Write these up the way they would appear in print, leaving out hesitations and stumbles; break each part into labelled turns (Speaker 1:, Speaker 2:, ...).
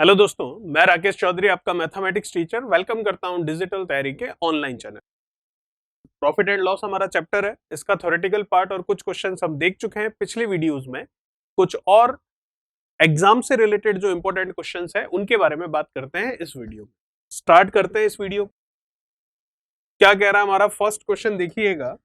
Speaker 1: Hello दोस्तों, मैं राकेश चौधरी आपका मैथमेटिक्स टीचर वेलकम करता हूं डिजिटल तैयारी के online channel. Profit and loss हमारा चैप्टर है। इसका थ्योरेटिकल पार्ट और कुछ क्वेश्चंस हम देख चुके हैं पिछली वीडियोस में। कुछ और एग्जाम से रिलेटेड जो इंपॉर्टेंट क्वेश्चंस है उनके बारे में बात करते हैं इस वीडियो में। स्टार्ट करते हैं इस वीडियो। क्या कह रहा है हमारा फर्स्ट क्वेश्चन, देखिएगा।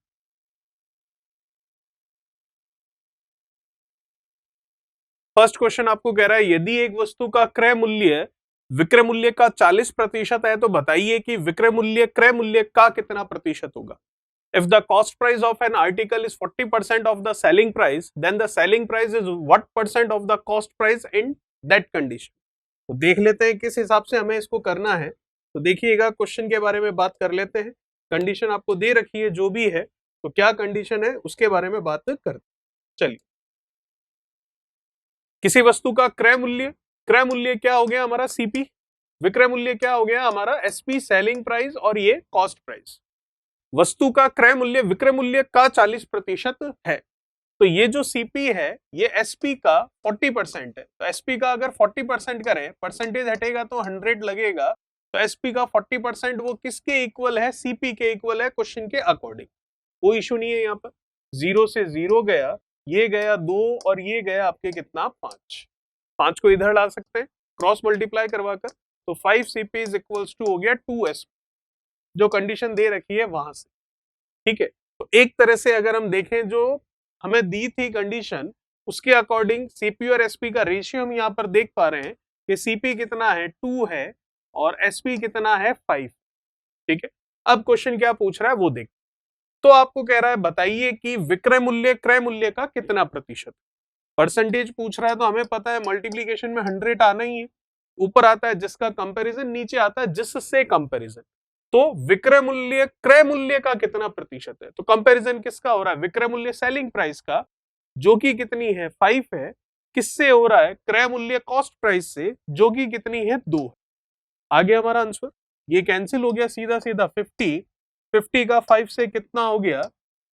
Speaker 1: फर्स्ट क्वेश्चन आपको कह रहा है यदि एक वस्तु का क्रय मूल्य विक्रय मूल्य का 40% है तो बताइए कि विक्रय मूल्य क्रय मूल्य का कितना प्रतिशत होगा। If the cost price of an article is 40% of the selling price, then the selling price is what percent of the cost price in that condition? तो देख लेते हैं किस हिसाब से हमें इसको करना है। तो देखिएगा, क्वेश्चन के बारे में बात कर लेते हैं। कंडीशन आपको दे रखी है जो भी है, तो क्या कंडीशन है उसके बारे में बात करते हैं। चलिए, किसी वस्तु का क्रय मूल्य क्या हो गया हमारा सीपी, विक्रय मूल्य क्या हो गया हमारा एसपी सेलिंग प्राइस, और ये कॉस्ट प्राइस। वस्तु का क्रय मूल्य विक्रय मूल्य का 40% है, तो ये जो सीपी है ये एसपी का 40% है। तो एसपी का अगर 40% करें, परसेंटेज हटेगा तो 100 लगेगा, तो एसपी का 40% वो किसके इक्वल है, सीपी के इक्वल है क्वेश्चन के अकॉर्डिंग। कोई इशू नहीं है यहाँ पर। 0 से 0 गया, ये गया 2 और ये गया आपके कितना 5 को इधर ला सकते हैं क्रॉस मल्टीप्लाई करवाकर, तो 5 सीपी इज इक्वल्स टू हो गया 2 एसपी, जो कंडीशन दे रखी है वहां से। ठीक है, तो एक तरह से अगर हम देखें जो हमें दी थी कंडीशन, उसके अकॉर्डिंग सीपी और एसपी का रेशियो हम यहाँ पर देख पा रहे हैं कि सीपी कितना है 2 है और एसपी कितना है 5। ठीक है, अब क्वेश्चन क्या पूछ रहा है वो देख। तो आपको कह रहा है बताइए कि विक्रय मूल्य क्रय मूल्य का कितना प्रतिशत। परसेंटेज पूछ रहा है तो हमें पता है मल्टीप्लीकेशन में 100 आना ही है। ऊपर आता है जिसका कंपैरिजन, नीचे आता है जिससे कंपैरिजन। तो विक्रय मूल्य क्रय मूल्य का कितना प्रतिशत है, तो कंपैरिजन किसका हो रहा है, विक्रय मूल्य सेलिंग प्राइस का, जो कि कितनी है 5 है, किससे हो रहा है क्रय मूल्य कॉस्ट प्राइस से, जो कि कितनी है 2 है। आगे हमारा आंसर ये कैंसिल हो गया सीधा सीधा 50 का 5 से कितना हो गया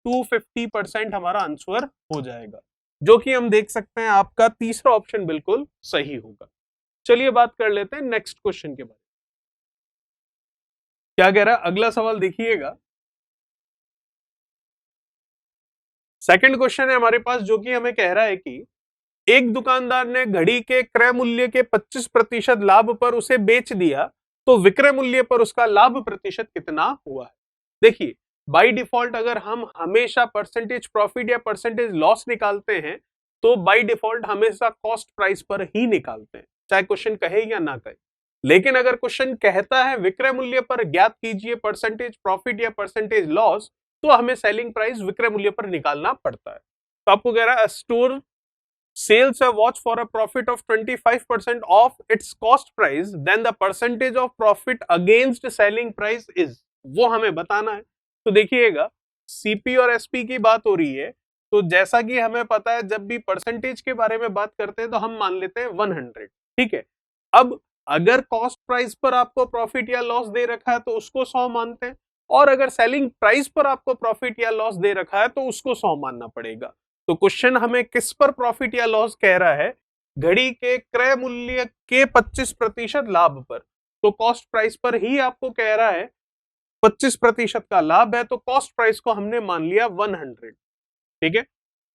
Speaker 1: 250% हमारा आंसर हो जाएगा, जो कि हम देख सकते हैं आपका तीसरा ऑप्शन बिल्कुल सही होगा। चलिए बात कर लेते हैं नेक्स्ट क्वेश्चन के बारे में। क्या कह रहा है अगला सवाल, देखिएगा। सेकंड क्वेश्चन है हमारे पास, जो कि हमें कह रहा है कि एक दुकानदार ने घड़ी के क्रय मूल्य के 25% लाभ पर उसे बेच दिया, तो विक्रय मूल्य पर उसका लाभ प्रतिशत कितना हुआ है। देखिए, बाय डिफॉल्ट अगर हम हमेशा परसेंटेज प्रॉफिट या परसेंटेज लॉस निकालते हैं, तो बाय डिफॉल्ट हमेशा कॉस्ट प्राइस पर ही निकालते हैं, चाहे क्वेश्चन कहे या ना कहे। लेकिन अगर क्वेश्चन कहता है विक्रय मूल्य पर ज्ञात कीजिए परसेंटेज प्रॉफिट या परसेंटेज लॉस, तो हमें सेलिंग प्राइस विक्रय मूल्य पर निकालना पड़ता है। तो आपको कह रहा है store sells a watch for a profit of 25% of its cost price, then the percentage of profit against selling price is, वो हमें बताना है। तो देखिएगा, सीपी और एसपी की बात हो रही है, तो जैसा कि हमें पता है जब भी परसेंटेज के बारे में बात करते हैं तो हम मान लेते हैं 100। ठीक है, अब अगर कॉस्ट प्राइस पर आपको प्रॉफिट या लॉस दे रखा है तो उसको 100 मानते हैं, और अगर सेलिंग प्राइस पर आपको प्रॉफिट या लॉस दे रखा है तो उसको 100 मानना पड़ेगा। तो क्वेश्चन हमें किस पर प्रॉफिट या लॉस कह रहा है, घड़ी के क्रय मूल्य के 25% लाभ पर। तो कॉस्ट प्राइस पर ही आपको कह रहा है 25% का लाभ है, तो कॉस्ट प्राइस को हमने मान लिया 100। ठीक है,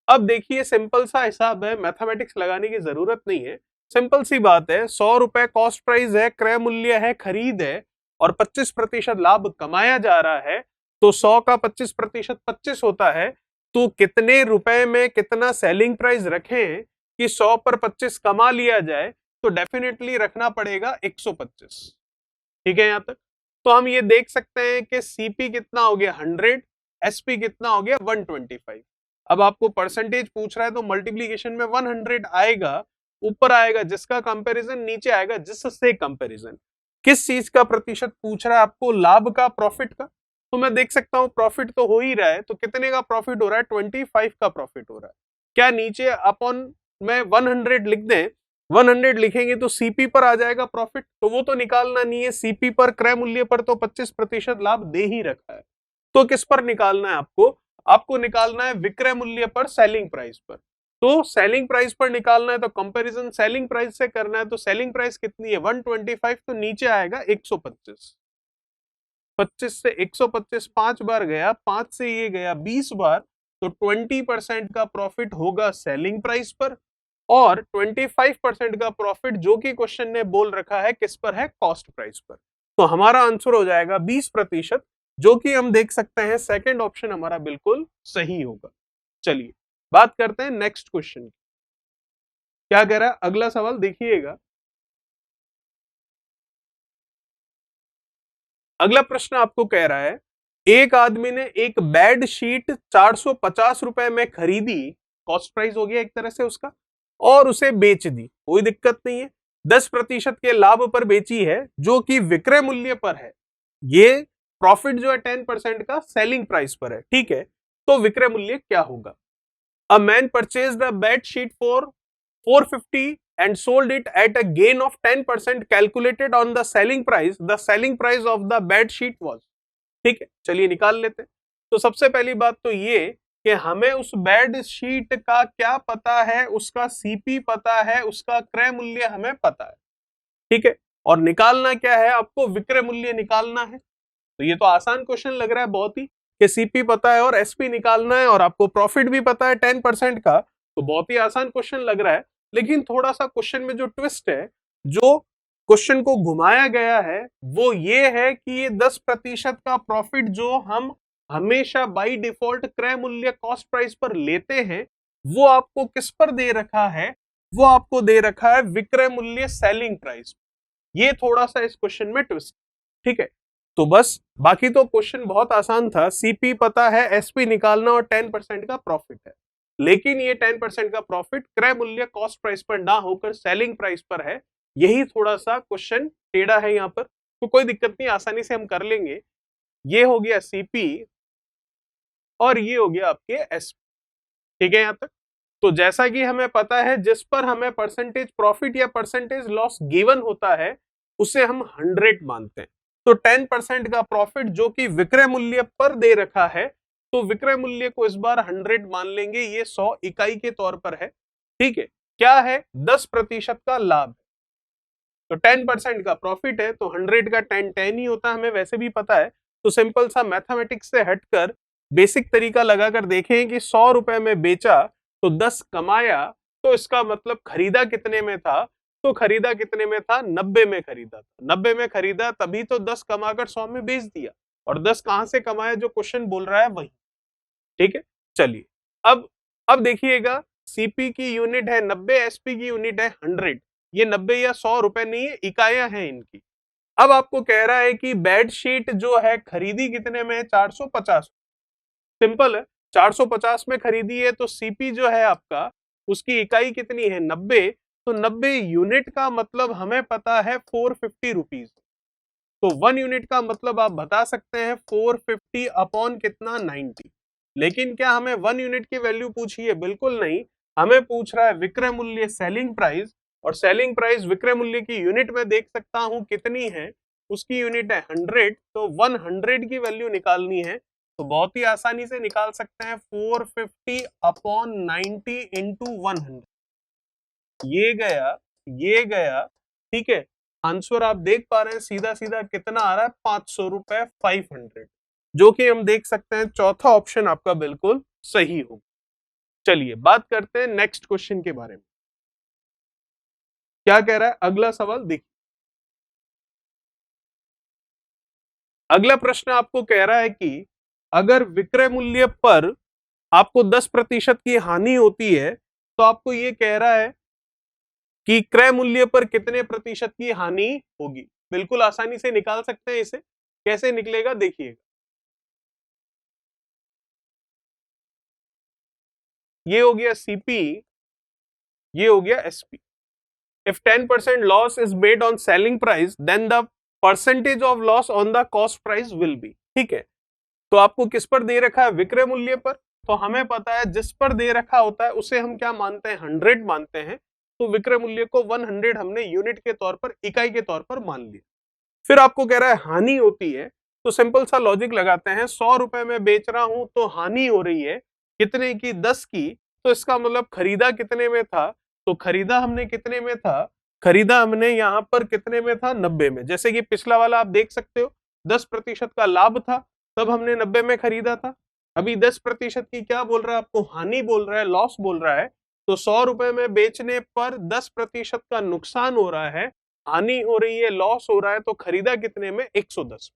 Speaker 1: अब देखिए सिंपल सा हिसाब है, मैथमेटिक्स लगाने की जरूरत नहीं है, सिंपल सी बात है। 100 रुपए कॉस्ट प्राइस है, क्रय मूल्य है, खरीद है, और 25% लाभ कमाया जा रहा है, तो 100 का 25% 25 होता है। तो कितने रुपए में कितना सेलिंग प्राइस रखें कि 100 पर 25 कमा लिया जाए, तो डेफिनेटली रखना पड़ेगा 125। ठीक है यहां तक। तो हम ये देख सकते हैं कि सीपी कितना हो गया 100, एसपी कितना हो गया 125। अब आपको परसेंटेज पूछ रहा है तो मल्टीप्लीकेशन में 100 आएगा, ऊपर आएगा जिसका कंपैरिजन, नीचे आएगा जिससे कंपैरिजन। किस चीज का प्रतिशत पूछ रहा है आपको, लाभ का प्रॉफिट का। तो मैं देख सकता हूं प्रॉफिट तो हो ही रहा है, तो कितने का प्रॉफिट हो रहा है 25 का प्रॉफिट हो रहा है। क्या नीचे अपॉन में 100 लिख दें, 100 लिखेंगे तो सीपी पर आ जाएगा प्रॉफिट, तो वो तो निकालना नहीं है। सीपी पर क्रय मूल्य पर तो 25% लाभ दे ही रखा है, तो किस पर निकालना है आपको, आपको निकालना है विक्रय मूल्य पर सेलिंग प्राइस पर। तो सेलिंग प्राइस पर निकालना है तो कंपैरिजन सेलिंग प्राइस से करना है, तो सेलिंग प्राइस कितनी है 125, तो नीचे आएगा 125। 25 से 125 5 बार गया, 5 से ये गया 20 बार, तो 20% का प्रॉफिट होगा सेलिंग प्राइस पर, और 25% का प्रॉफिट जो कि क्वेश्चन ने बोल रखा है किस पर है, कॉस्ट प्राइस पर। तो हमारा आंसर हो जाएगा 20%, जो कि हम देख सकते हैं सेकंड ऑप्शन हमारा बिल्कुल सही होगा। चलिए बात करते हैं नेक्स्ट क्वेश्चन की। क्या कह रहा है अगला सवाल, देखिएगा। अगला प्रश्न आपको कह रहा है, एक आदमी ने एक बेड शीट 450 रुपए में खरीदी, कॉस्ट प्राइस हो गया एक तरह से उसका, और उसे बेच दी, कोई दिक्कत नहीं है, 10% के लाभ पर बेची है जो कि विक्रय मूल्य पर है। ये प्रॉफिट जो है 10% का सेलिंग प्राइस पर है, ठीक है। तो विक्रय मूल्य क्या होगा? A man purchase the bed sheet for 450 and sold it at a gain of 10% calculated on the selling price. The selling price of the bed sheet was, ठीक है, चलिए निकाल लेते हैं। तो सबसे पहली बात तो ये कि हमें उस बेड शीट का क्या पता है, उसका सीपी पता है, उसका क्रय मूल्य हमें पता है, ठीक है। और निकालना क्या है, आपको विक्रय मूल्य निकालना है। तो ये तो आसान क्वेश्चन लग रहा है बहुत ही, कि सीपी पता है और एसपी निकालना है और आपको प्रॉफिट भी पता है 10% का, तो बहुत ही आसान क्वेश्चन लग रहा है। लेकिन थोड़ा सा क्वेश्चन में जो ट्विस्ट है, जो क्वेश्चन को घुमाया गया है, वो ये है कि ये 10% का प्रॉफिट जो हम हमेशा बाय डिफॉल्ट क्रय मूल्य कॉस्ट प्राइस पर लेते हैं, वो आपको किस पर दे रखा है, वो आपको दे रखा है विक्रय मूल्य सेलिंग प्राइस। ये थोड़ा सा इस क्वेश्चन में ट्विस्ट, ठीक है। तो बस बाकी तो क्वेश्चन बहुत आसान था, सीपी पता है, एसपी निकालना और 10% का प्रॉफिट है। लेकिन ये 10% का प्रॉफिट क्रय मूल्य कॉस्ट प्राइस पर ना होकर सेलिंग प्राइस पर है, यही थोड़ा सा क्वेश्चन टेढ़ा है यहाँ पर। तो कोई दिक्कत नहीं, आसानी से हम कर लेंगे। ये हो गया सीपी और ये हो गया आपके एसपी, ठीक है यहाँ तक। तो जैसा कि हमें पता है, जिस पर हमें परसेंटेज प्रॉफिट या परसेंटेज लॉस गिवन होता है, उसे हम 100 मानते हैं। तो 10% का प्रॉफिट जो कि विक्रय मूल्य पर दे रखा है, तो विक्रय मूल्य को इस बार 100 मान लेंगे, ये 100 इकाई के तौर पर है, ठीक है। क्या है, 10% का लाभ, तो 10% का प्रॉफिट है, तो 100 का 10 10 ही होता है, हमें वैसे भी पता है। तो सिंपल सा मैथमेटिक्स से हटकर बेसिक तरीका लगाकर देखें कि 100 रुपए में बेचा तो 10 कमाया, तो इसका मतलब खरीदा कितने में था, तो खरीदा कितने में था, 90 में खरीदा था। 90 में खरीदा, तभी तो 10 कमाकर 100 में बेच दिया। और 10 कहां से कमाया, जो क्वेश्चन बोल रहा है वही, ठीक है। चलिए अब देखिएगा, सीपी की यूनिट है 90, एसपी की यूनिट है 100। ये 90 या 100 रुपए नहीं है, इकाइयां हैं इनकी। अब आपको कह रहा है कि बेडशीट जो है खरीदी कितने में है, 450। सिंपल है, 450 में खरीदी है, तो सीपी जो है आपका, उसकी इकाई कितनी है, 90। तो 90 यूनिट का मतलब हमें पता है 450 रुपीज। तो 1 यूनिट का मतलब आप बता सकते हैं 450 अपॉन कितना, 90। लेकिन क्या हमें 1 यूनिट की वैल्यू पूछी है, बिल्कुल नहीं। हमें पूछ रहा है विक्रय मूल्य सेलिंग प्राइस, और सेलिंग प्राइस विक्रय मूल्य की यूनिट में देख सकता हूं कितनी है, उसकी यूनिट है 100। तो 100 की वैल्यू निकालनी है, तो बहुत ही आसानी से निकाल सकते हैं, 450 अपॉन 90 इंटू 100। ये गया, ठीक है। आंसर आप देख पा रहे हैं सीधा सीधा कितना आ रहा है, 500 रुपए, 500, जो कि हम देख सकते हैं चौथा ऑप्शन आपका बिल्कुल सही होगा। चलिए बात करते हैं नेक्स्ट क्वेश्चन के बारे में। क्या कह रहा है अगला सवाल, देखिए। अगला प्रश्न आपको कह रहा है कि अगर विक्रय मूल्य पर आपको 10% की हानि होती है, तो आपको ये कह रहा है कि क्रय मूल्य पर कितने प्रतिशत की हानि होगी। बिल्कुल आसानी से निकाल सकते हैं इसे, कैसे निकलेगा देखिएगा। ये हो गया सीपी, ये हो गया SP. If 10% loss is made on selling price, then the percentage of loss on the cost price will be, ठीक है। तो आपको किस पर दे रखा है, विक्रय मूल्य पर। तो हमें पता है जिस पर दे रखा होता है उसे हम क्या मानते हैं, 100 मानते हैं। तो विक्रय मूल्य को 100 हमने यूनिट के तौर पर, इकाई के तौर पर मान लिया। फिर आपको कह रहा है हानि होती है, तो सिंपल सा लॉजिक लगाते हैं, 100 रुपए में बेच रहा हूं तो हानि हो रही है कितने की, 10 की। तो इसका मतलब खरीदा कितने में था, तो खरीदा हमने कितने में था, खरीदा हमने यहाँ पर कितने में था, 90 में। जैसे कि पिछला वाला आप देख सकते हो 10% का लाभ था, तब हमने 90 में खरीदा था। अभी 10% की क्या बोल रहा है आपको, हानि बोल रहा है, लॉस बोल रहा है। तो 100 रुपए में बेचने पर 10% का नुकसान हो रहा है, हानि हो रही है, लॉस हो रहा है, तो खरीदा कितने में, 110।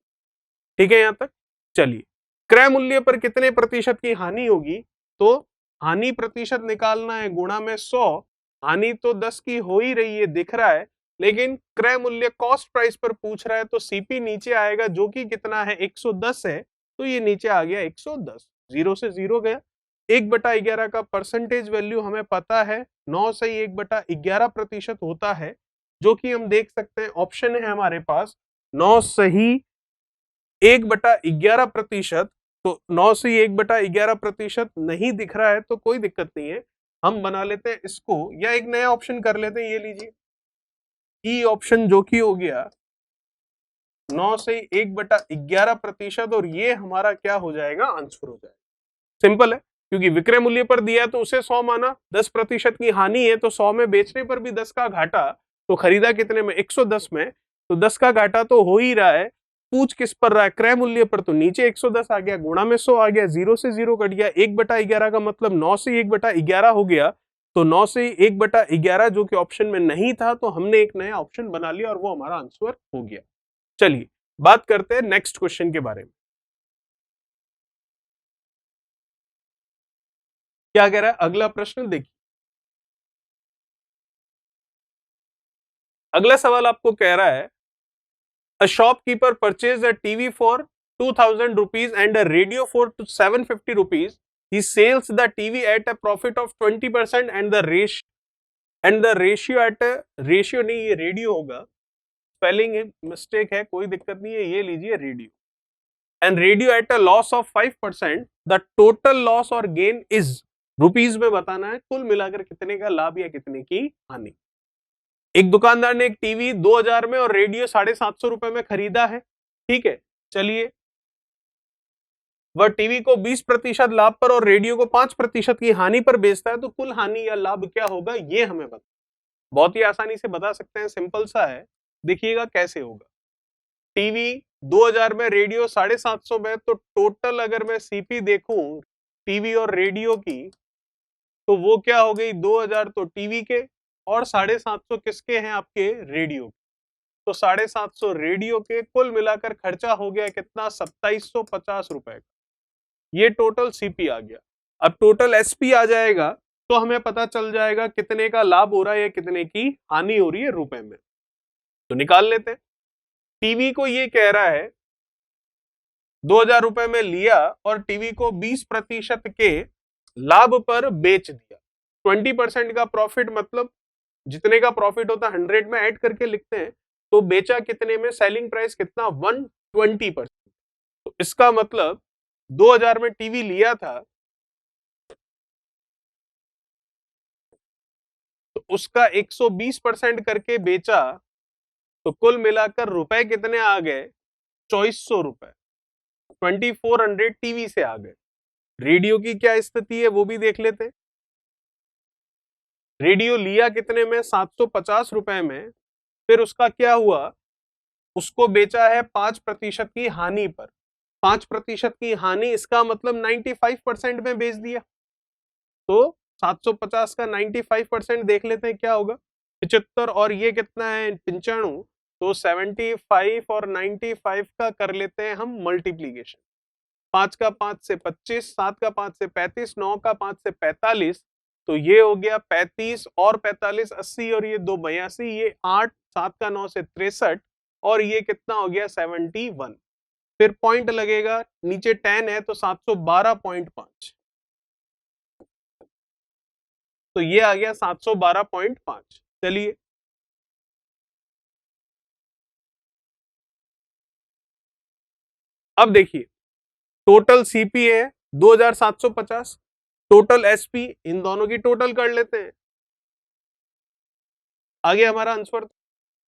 Speaker 1: ठीक है यहां तक। चलिए, क्रय मूल्य पर कितने प्रतिशत की हानि होगी, तो हानि प्रतिशत निकालना है, गुणा में 100। हानि तो 10 की हो ही रही है, दिख रहा है, लेकिन क्रय मूल्य कॉस्ट प्राइस पर पूछ रहा है, तो सीपी नीचे आएगा, जो कि कितना है, 110 है, तो ये नीचे आ गया 110। 0 से 0 गया। 1/11 का परसेंटेज वैल्यू हमें पता है, 9 से 1/11% होता है, जो कि हम देख सकते हैं ऑप्शन है हमारे पास 9 सही 1/11%। तो 9 से 1/11% नहीं दिख रहा है तो कोई दिक्कत नहीं है, हम बना लेते हैं इसको, या एक नया ऑप्शन कर लेते हैं, ये लीजिए ई ऑप्शन, जो कि हो गया 9 से 1/11%, और ये हमारा क्या हो जाएगा, आंसर हो जाएगा। सिंपल है, क्योंकि विक्रय मूल्य पर दिया तो उसे 100 माना, 10% की हानि है, तो 100 में बेचने पर भी 10 का घाटा, तो खरीदा कितने में, 110 में, तो 10 का घाटा तो हो ही रहा है। पूछ किस पर रहा है, क्रय मूल्य पर, तो नीचे 110 आ गया, गुणा में 100 आ गया, 0 से 0 कट गया, 1/11 का मतलब 9 से 1/11 हो गया, तो 9 से 1/11 जो कि ऑप्शन में नहीं था, तो हमने एक नया ऑप्शन बना लिया और वो हमारा आंसर हो गया। चलिए बात करते हैं नेक्स्ट क्वेश्चन के बारे में। क्या कह रहा है अगला प्रश्न, देखिए अगला सवाल आपको कह रहा है, a shopkeeper purchase a TV for 2000 rupees and a radio for 750 rupees. He sells the TV at a profit of 20% and the ratio at a ratio नहीं, ये रेडियो होगा, स्पेलिंग मिस्टेक है, कोई दिक्कत नहीं है, ये लीजिए radio, and radio at a loss of 5%, the total loss और गेन इज, रुपीज में बताना है, कुल मिलाकर कितने का लाभ या कितने की हानि। एक दुकानदार ने एक टीवी 2000 में और रेडियो 750 रुपए में खरीदा है, ठीक है। चलिए, वह टीवी को 20% लाभ पर और रेडियो को 5% की हानि पर बेचता है, तो कुल हानि या लाभ क्या होगा, ये हमें बता। बहुत ही आसानी से बता सकते हैं, सिंपल सा है, देखिएगा कैसे होगा। टीवी 2000 में, रेडियो 750 में, तो टोटल अगर मैं सीपी देखूं टीवी और रेडियो की, तो वो क्या हो गई, 2000 तो टीवी के और 750 किसके हैं, आपके रेडियो। तो 750 रेडियो के, कुल मिलाकर खर्चा हो गया कितना, 2750 रुपए का। ये टोटल सीपी आ गया। अब टोटल एसपी आ जाएगा, तो हमें पता चल जाएगा कितने का लाभ हो रहा है या कितने की हानि हो रही है रुपए में, तो निकाल लेते हैं। टीवी को ये कह रहा है 2000 रुपए में लिया और टीवी को 20% के लाभ पर बेच दिया। 20% का प्रॉफिट मतलब जितने का प्रॉफिट होता है 100 में ऐड करके लिखते हैं, तो बेचा कितने में, सेलिंग प्राइस कितना, 120%। तो इसका मतलब 2000 में टीवी लिया था, तो उसका 120% करके बेचा, तो कुल मिलाकर रुपए कितने आ गए, 2400 रुपए, 2400 टीवी से आ गए। रेडियो की क्या स्थिति है वो भी देख लेते हैं। रेडियो लिया कितने में, 750 रुपए में, फिर उसका क्या हुआ, उसको बेचा है 5% की हानि पर। 5% की हानि, इसका मतलब 95% में बेच दिया, तो 750 का 95% देख लेते हैं क्या होगा, 75, और ये कितना है, 95, तो 75 और 95 का कर लेते हैं हम मल्टीप्लीकेशन। 5 का 5 से 25, 7 का 5 से 35, 9 का 5 से 45, तो ये हो गया 35 और 45 80, और ये 2 82, ये 8, 7 का 9 से 63, और ये कितना हो गया 71। फिर पॉइंट लगेगा, नीचे 10 है तो 712.5, तो ये आ गया 712.5। चलिए, अब देखिए टोटल सीपी है 2750, टोटल एसपी, इन दोनों की टोटल कर लेते हैं, आगे हमारा आंसर।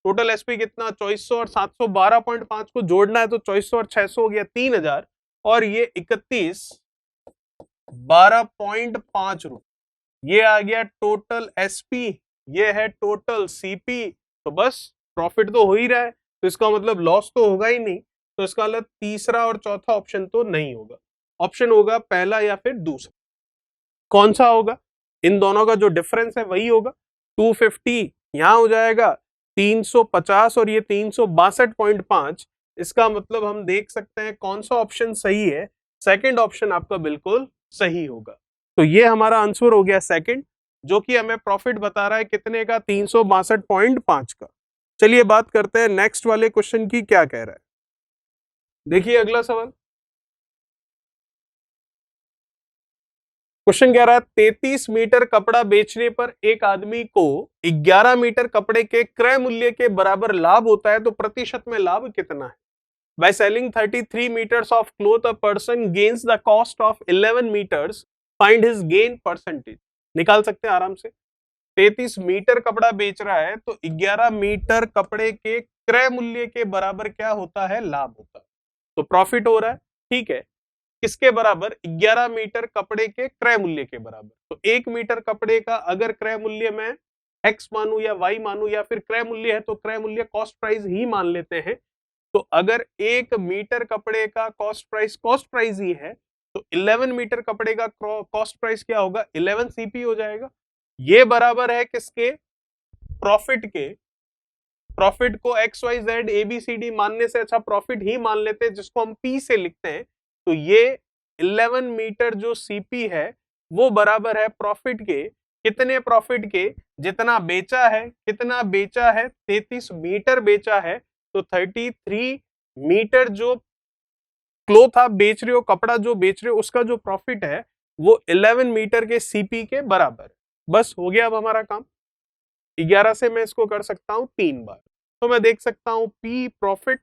Speaker 1: टोटल एसपी कितना, 2400, और 712.5 को जोड़ना है तो 2400 और 600 हो गया 3000, और ये 31 12.5 रुपए, ये आ गया टोटल एसपी, ये है टोटल सीपी, तो बस प्रॉफिट तो हो ही रहा है, तो इसका मतलब लॉस तो होगा ही नहीं, तो इसका मतलब तीसरा और चौथा ऑप्शन तो नहीं होगा, ऑप्शन होगा पहला या फिर दूसरा। कौन सा होगा? इन दोनों का जो डिफरेंस है वही होगा, 250 यहां हो जाएगा 350 और ये 362.5, इसका मतलब हम देख सकते हैं कौन सा ऑप्शन सही है, सेकंड ऑप्शन आपका बिल्कुल सही होगा। तो ये हमारा आंसर हो गया सेकंड, जो कि हमें प्रॉफिट बता रहा है कितने का, 362.5 का। चलिए बात करते हैं नेक्स्ट वाले क्वेश्चन की, क्या कह रहा है। देखिए अगला सवाल, क्वेश्चन कह रहा है 33 मीटर कपड़ा बेचने पर एक आदमी को 11 मीटर कपड़े के क्रय मूल्य के बराबर लाभ होता है, तो प्रतिशत में लाभ कितना है? By selling 33 meters of cloth, a person gains the cost of 11 meters. Find his gain percentage. निकाल सकते हैं आराम से। 33 मीटर कपड़ा बेच रहा है तो 11 मीटर कपड़े के क्रय मूल्य के बराबर क्या होता है? लाभ होता है। तो प्रॉफिट हो रहा है, ठीक है, किसके बराबर? 11 मीटर कपड़े के क्रय मूल्य के बराबर। तो 1 मीटर कपड़े का अगर क्रय मूल्य मैं x मानू या y मानू, या फिर क्रय मूल्य है तो क्रय मूल्य कॉस्ट प्राइस ही मान लेते हैं, तो अगर 1 मीटर कपड़े का कॉस्ट प्राइस ही है, तो 11 मीटर कपड़े का कॉस्ट प्राइस क्या होगा? 11 सीपी हो जाएगा। ये बराबर है किसके? प्रॉफिट के। प्रॉफिट को X Y Z A B C D मानने से अच्छा प्रॉफिट ही मान लेते हैं, जिसको हम पी से लिखते हैं। तो ये 11 मीटर जो सीपी है वो बराबर है प्रॉफिट के, कितने प्रॉफिट के? जितना बेचा है, कितना बेचा है? 33 मीटर बेचा है, तो 33 मीटर जो क्लोथ आप बेच रहे हो, कपड़ा जो बेच रहे हो, उसका जो प्रॉफिट है वो 11 मीटर के सीपी के बराबर। बस हो गया अब हमारा काम। 11 से मैं इसको कर सकता हूं 3 बार, तो मैं देख सकता हूं पी प्रॉफिट,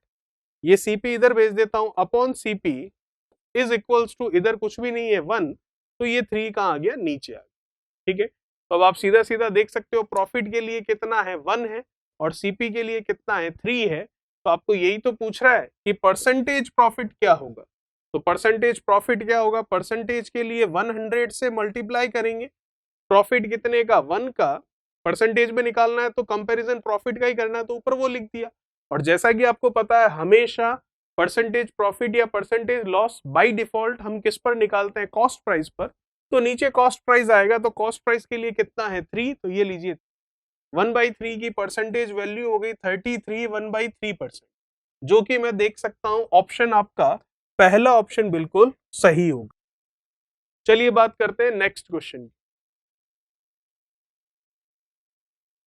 Speaker 1: ये सीपी इधर भेज देता हूं, upon CP is equals to, इधर कुछ भी नहीं है 1, तो ये 3 कहां आ गया? नीचे आ गया। ठीक है, तो अब आप सीधा सीधा देख सकते हो प्रॉफिट के लिए कितना है? 1 है, और सीपी के लिए कितना है? 3 है। तो आपको यही तो पूछ रहा है कि परसेंटेज प्रॉफिट क्या होगा। तो परसेंटेज प्रॉफिट क्या होगा? परसेंटेज के लिए 100 से मल्टीप्लाई करेंगे, प्रॉफिट कितने का? 1 का। परसेंटेज में निकालना है तो कंपैरिजन प्रॉफिट का ही करना है, तो ऊपर वो लिख दिया। और जैसा कि आपको पता है हमेशा परसेंटेज प्रॉफिट या परसेंटेज लॉस बाय डिफॉल्ट हम किस पर निकालते हैं? कॉस्ट प्राइस पर। तो नीचे कॉस्ट प्राइस आएगा, तो कॉस्ट प्राइस के लिए कितना है? 3, तो ये लीजिए 1/3 की परसेंटेज वैल्यू हो गई 33 1/3%, जो कि मैं देख सकता हूं ऑप्शन आपका पहला ऑप्शन बिल्कुल सही होगा। चलिए बात करते हैं नेक्स्ट क्वेश्चन,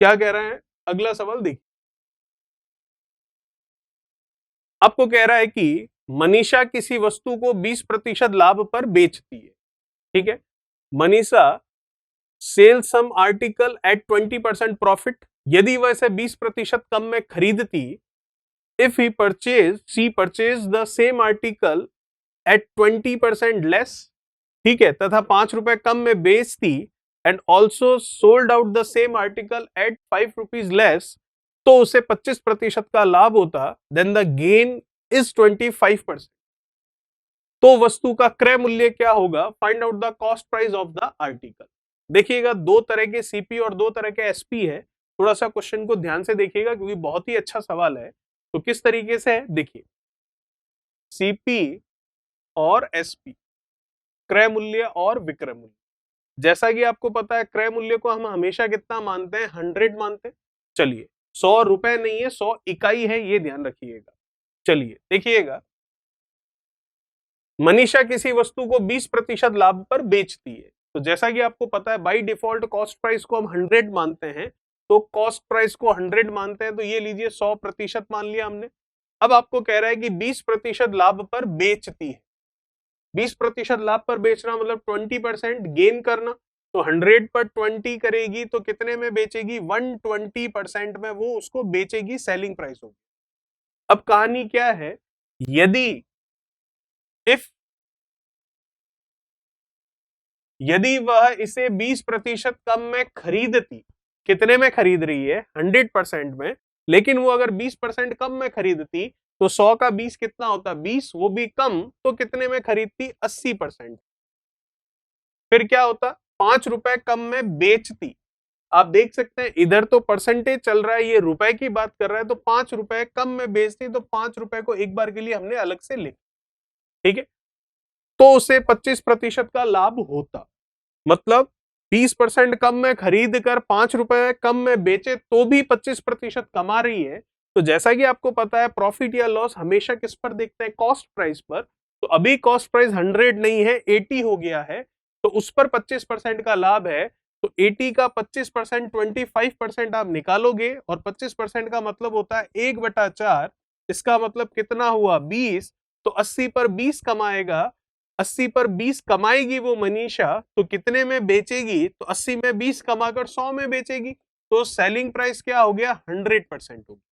Speaker 1: क्या कह रहे हैं अगला सवाल देखिए। आपको कह रहा है कि मनीषा किसी वस्तु को 20% लाभ पर बेचती है, ठीक है। Manisha sell some article at 20% profit, यदि वह इसे 20% कम में खरीदती, if he purchase she purchase the same article at 20% less, ठीक है, तथा 5 रुपए कम में बेचती, and also sold out the same article at 5 rupees less, तो उसे 25% का लाभ होता, देन द गेन इज 25%। तो वस्तु का क्रय मूल्य क्या होगा? Find out the cost price of the article. देखिएगा दो तरह के सीपी और दो तरह के एसपी है, थोड़ा सा क्वेश्चन को ध्यान से देखिएगा क्योंकि बहुत ही अच्छा सवाल है। तो किस तरीके से है देखिए, सीपी और एसपी, क्रय मूल्य और विक्रय मूल्य। जैसा कि आपको पता है क्रय मूल्य को हम हमेशा कितना मानते हैं? 100 मानते हैं। चलिए 100 रुपए नहीं है, 100 इकाई है, ये ध्यान रखिएगा। चलिए देखिएगा, मनीषा किसी वस्तु को 20% लाभ पर बेचती है, तो जैसा कि आपको पता है बाय डिफॉल्ट कॉस्ट प्राइस को हम 100 मानते हैं, तो कॉस्ट प्राइस को 100 मानते हैं, तो ये लीजिए 100% मान लिया हमने। अब आपको कह रहा है कि 20% लाभ पर बेचती है, 20% लाभ पर बेचना मतलब 20% गेन करना, तो 100 पर 20 करेगी तो कितने में बेचेगी? 120% में वो उसको बेचेगी, सेलिंग प्राइस होगी। अब कहानी क्या है, यदि इफ यदि वह इसे 20% कम में खरीदती, कितने में खरीद रही है? 100% में, लेकिन वो अगर 20% कम में खरीदती तो 100 का 20 कितना होता? 20, वो भी कम, तो कितने में खरीदती? 80%। फिर क्या होता? ₹5 कम में बेचती। आप देख सकते हैं इधर तो परसेंटेज चल रहा है, ये रुपए की बात कर रहा है, तो ₹5 कम में बेचती तो ₹5 को एक बार के लिए हमने अलग से लिखा, ठीक है। तो उसे 25% का लाभ होता, मतलब 20% कम में खरीद कर ₹5 कम में बेचे तो भी 25% कमा रही है। तो जैसा कि आपको पता है प्रॉफिट या लॉस हमेशा किस पर देखते हैं, कॉस्ट प्राइस पर। तो अभी कॉस्ट प्राइस 100 नहीं है, 80 हो गया है, तो उस पर 25% का लाभ है। तो 80 का 25% 25% आप निकालोगे, और 25% का मतलब होता है 1/4। इसका मतलब कितना हुआ, 20। तो 80 पर 20 कमाएगा, 80 पर 20 कमाएगी वो मनीषा, तो कितने में बेचेगी, तो 80 में 20 कमाकर 100 में बेचेगी। तो सेलिंग प्राइस क्या हो गया, 100% होगी।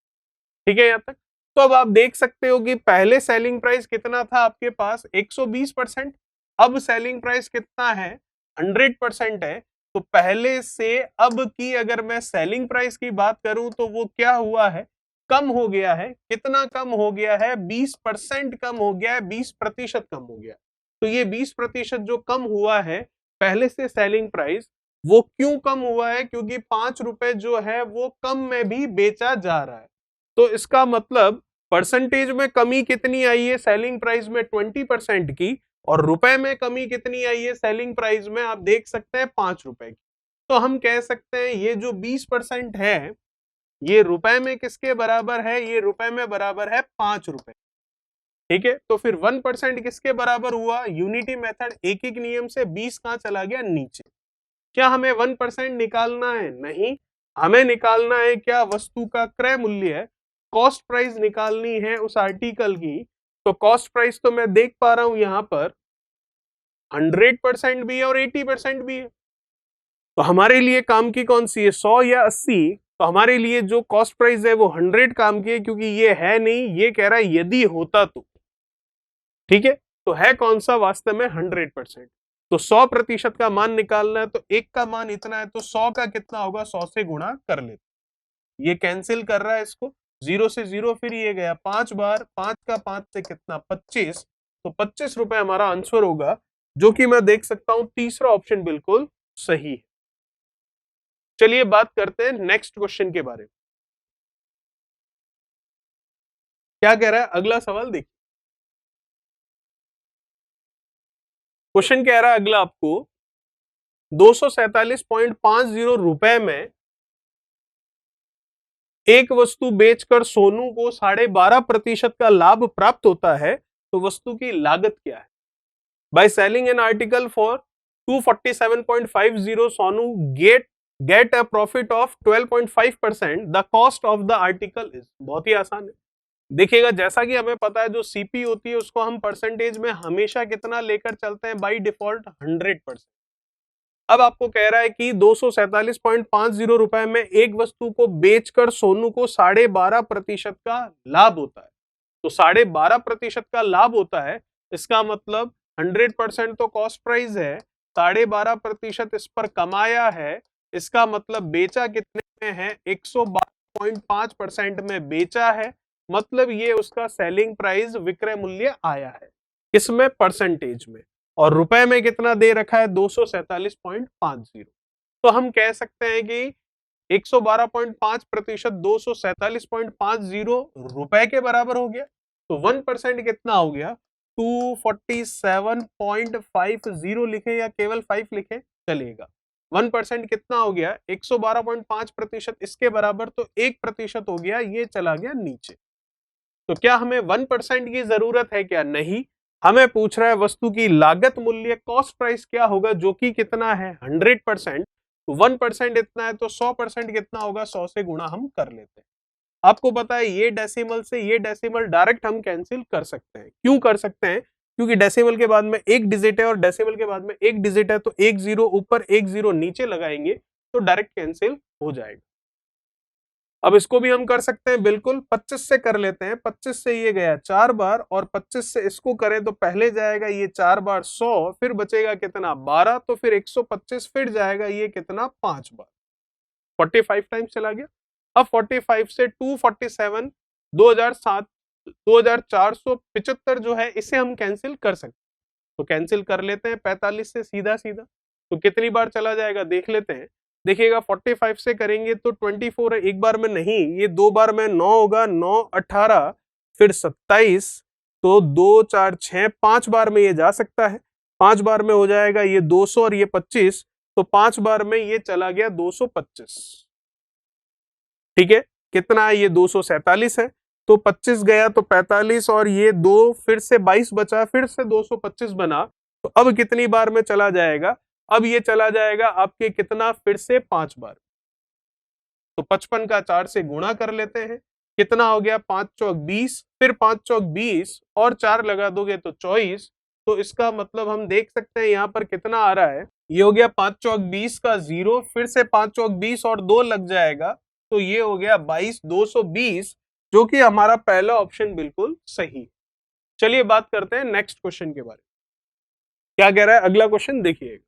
Speaker 1: ठीक है यहां तक। तो अब आप देख सकते हो कि पहले सेलिंग प्राइस कितना था आपके पास, 120%। अब सेलिंग प्राइस कितना है, 100% है। तो पहले से अब की अगर मैं सेलिंग प्राइस की बात करूं तो वो क्या हुआ है, कम हो गया है। कितना कम हो गया है, 20% कम हो गया है, 20% कम हो गया। तो ये 20% जो कम हुआ है पहले से सेलिंग प्राइस, वो क्यों कम हुआ है, क्योंकि ₹5 जो है वो कम में भी बेचा जा रहा है। तो इसका मतलब परसेंटेज में कमी कितनी आई है सेलिंग प्राइस में, 20% की, और रुपए में कमी कितनी आई है सेलिंग प्राइस में, आप देख सकते हैं ₹5 की। तो हम कह सकते हैं ये जो 20% है ये रुपए में किसके बराबर है, ये रुपए में बराबर है ₹5। ठीक है, तो फिर 1% किसके बराबर हुआ, यूनिटी मेथड एक एक नियम से 20 कहां चला गया, नीचे। क्या हमें 1% निकालना है, नहीं, हमें निकालना है क्या, वस्तु का क्रय मूल्य है, कॉस्ट प्राइस निकालनी है उस आर्टिकल की। तो कॉस्ट प्राइस तो मैं देख पा रहा हूं यहां पर 100% भी है और 80% भी है। तो हमारे लिए काम की कौन सी है, 100 या 80। तो हमारे लिए जो कॉस्ट प्राइस है वो 100 काम की है, क्योंकि ये है नहीं, ये कह रहा है यदि होता तो। ठीक है, तो है कौन सा, वास्तव में 100%। तो 100% का मान निकालना है, तो एक का मान इतना है, तो 100 का कितना होगा, 100 से गुणा कर लेते। ये कैंसिल कर रहा है इसको, 0 से 0 फिर ये गया 5 बार, 5 का 5 से कितना, 25। तो ₹25 हमारा आंसर होगा, जो कि मैं देख सकता हूं तीसरा ऑप्शन बिल्कुल सही है। चलिए बात करते हैं नेक्स्ट क्वेश्चन के बारे में। क्या कह रहा है अगला सवाल, देखिए क्वेश्चन कह रहा है अगला आपको, 247.50 में एक वस्तु बेचकर सोनू को 12.5% का लाभ प्राप्त होता है, तो वस्तु की लागत क्या है। By selling an article for 247.50 Sonu get a profit of 12.5%, the cost of the article is. बहुत ही आसान है। देखिएगा जैसा कि हमें पता है जो सीपी होती है उसको हम परसेंटेज में हमेशा कितना लेकर चलते हैं, बाई डिफॉल्ट 100%। अब आपको कह रहा है कि 247.50 में एक वस्तु को बेचकर सोनू को 12.5% का लाभ होता है। तो 12.5% का लाभ होता है, इसका मतलब 100% तो कॉस्ट प्राइस है, 12.5% इस पर कमाया है, इसका मतलब बेचा कितने में है, 112.5% में बेचा है, मतलब ये उसका सेलिंग प्राइस विक्रय मूल्य आया है, इसमें परसेंटेज में। और रुपए में कितना दे रखा है, 247.50। तो हम कह सकते हैं कि 112.5% 247.50 रुपए के बराबर हो गया। तो 1% कितना हो गया, 247.50 लिखे या केवल 5 लिखे चलेगा। 1% कितना हो गया, 112.5%, इसके बराबर तो 1% हो गया, ये चला गया नीचे। तो क्या हमें 1% की जरूरत है क्या, नहीं, हमें पूछ रहा है वस्तु की लागत मूल्य, कॉस्ट प्राइस क्या होगा, जो कि कितना है 100%। तो 1% इतना है, तो 100% कितना होगा, 100 से गुणा हम कर लेते हैं। आपको पता है ये डेसिमल से ये डेसिमल डायरेक्ट हम कैंसिल कर सकते हैं। क्यों कर सकते हैं, क्योंकि डेसिमल के बाद में एक डिजिट है और डेसिमल के बाद में एक डिजिट है, तो एक जीरो ऊपर एक जीरो नीचे लगाएंगे तो डायरेक्ट कैंसिल हो जाएगा। अब इसको भी हम कर सकते हैं, बिल्कुल 25 से कर लेते हैं। 25 से ये गया 4 बार, और 25 से इसको करें तो पहले जाएगा ये 4 बार 100, फिर बचेगा कितना 12, तो फिर 125 फिर जाएगा ये कितना 5 बार, 45 टाइम्स चला गया। अब 45 से 247 2007 2475 जो है इसे हम कैंसिल कर सकते हैं, तो कैंसिल कर लेते हैं 45 से सीधा सीधा। तो कितनी बार चला जाएगा देख लेते हैं। देखिएगा 45 से करेंगे तो 24 है, एक बार में नहीं, ये दो बार में 9 होगा, 9 18 फिर 27, तो 2 4 6 5 बार में ये जा सकता है। 5 बार में हो जाएगा ये 200 और ये 25, तो 5 बार में ये चला गया 225। ठीक है, कितना है ये 247 है, तो 25 गया तो 45 और ये 2 फिर से 22 बचा, फिर से 225 बना, तो अब कितनी बार में चला जाएगा? अब ये चला जाएगा आपके कितना, फिर से 5 बार। तो 55 का 4 से गुणा कर लेते हैं, कितना हो गया 5 चौक 20, फिर 5 चौक 20 और 4 लगा दोगे तो 24। तो इसका मतलब हम देख सकते हैं यहाँ पर कितना आ रहा है, ये हो गया 5 चौक 20 का 0, फिर से 5 चौक 20 और 2 लग जाएगा, तो ये हो गया 22 220, जो कि हमारा पहला ऑप्शन बिल्कुल सही। चलिए बात करते हैं नेक्स्ट क्वेश्चन के बारे में। क्या कह रहा है अगला क्वेश्चन, देखिएगा।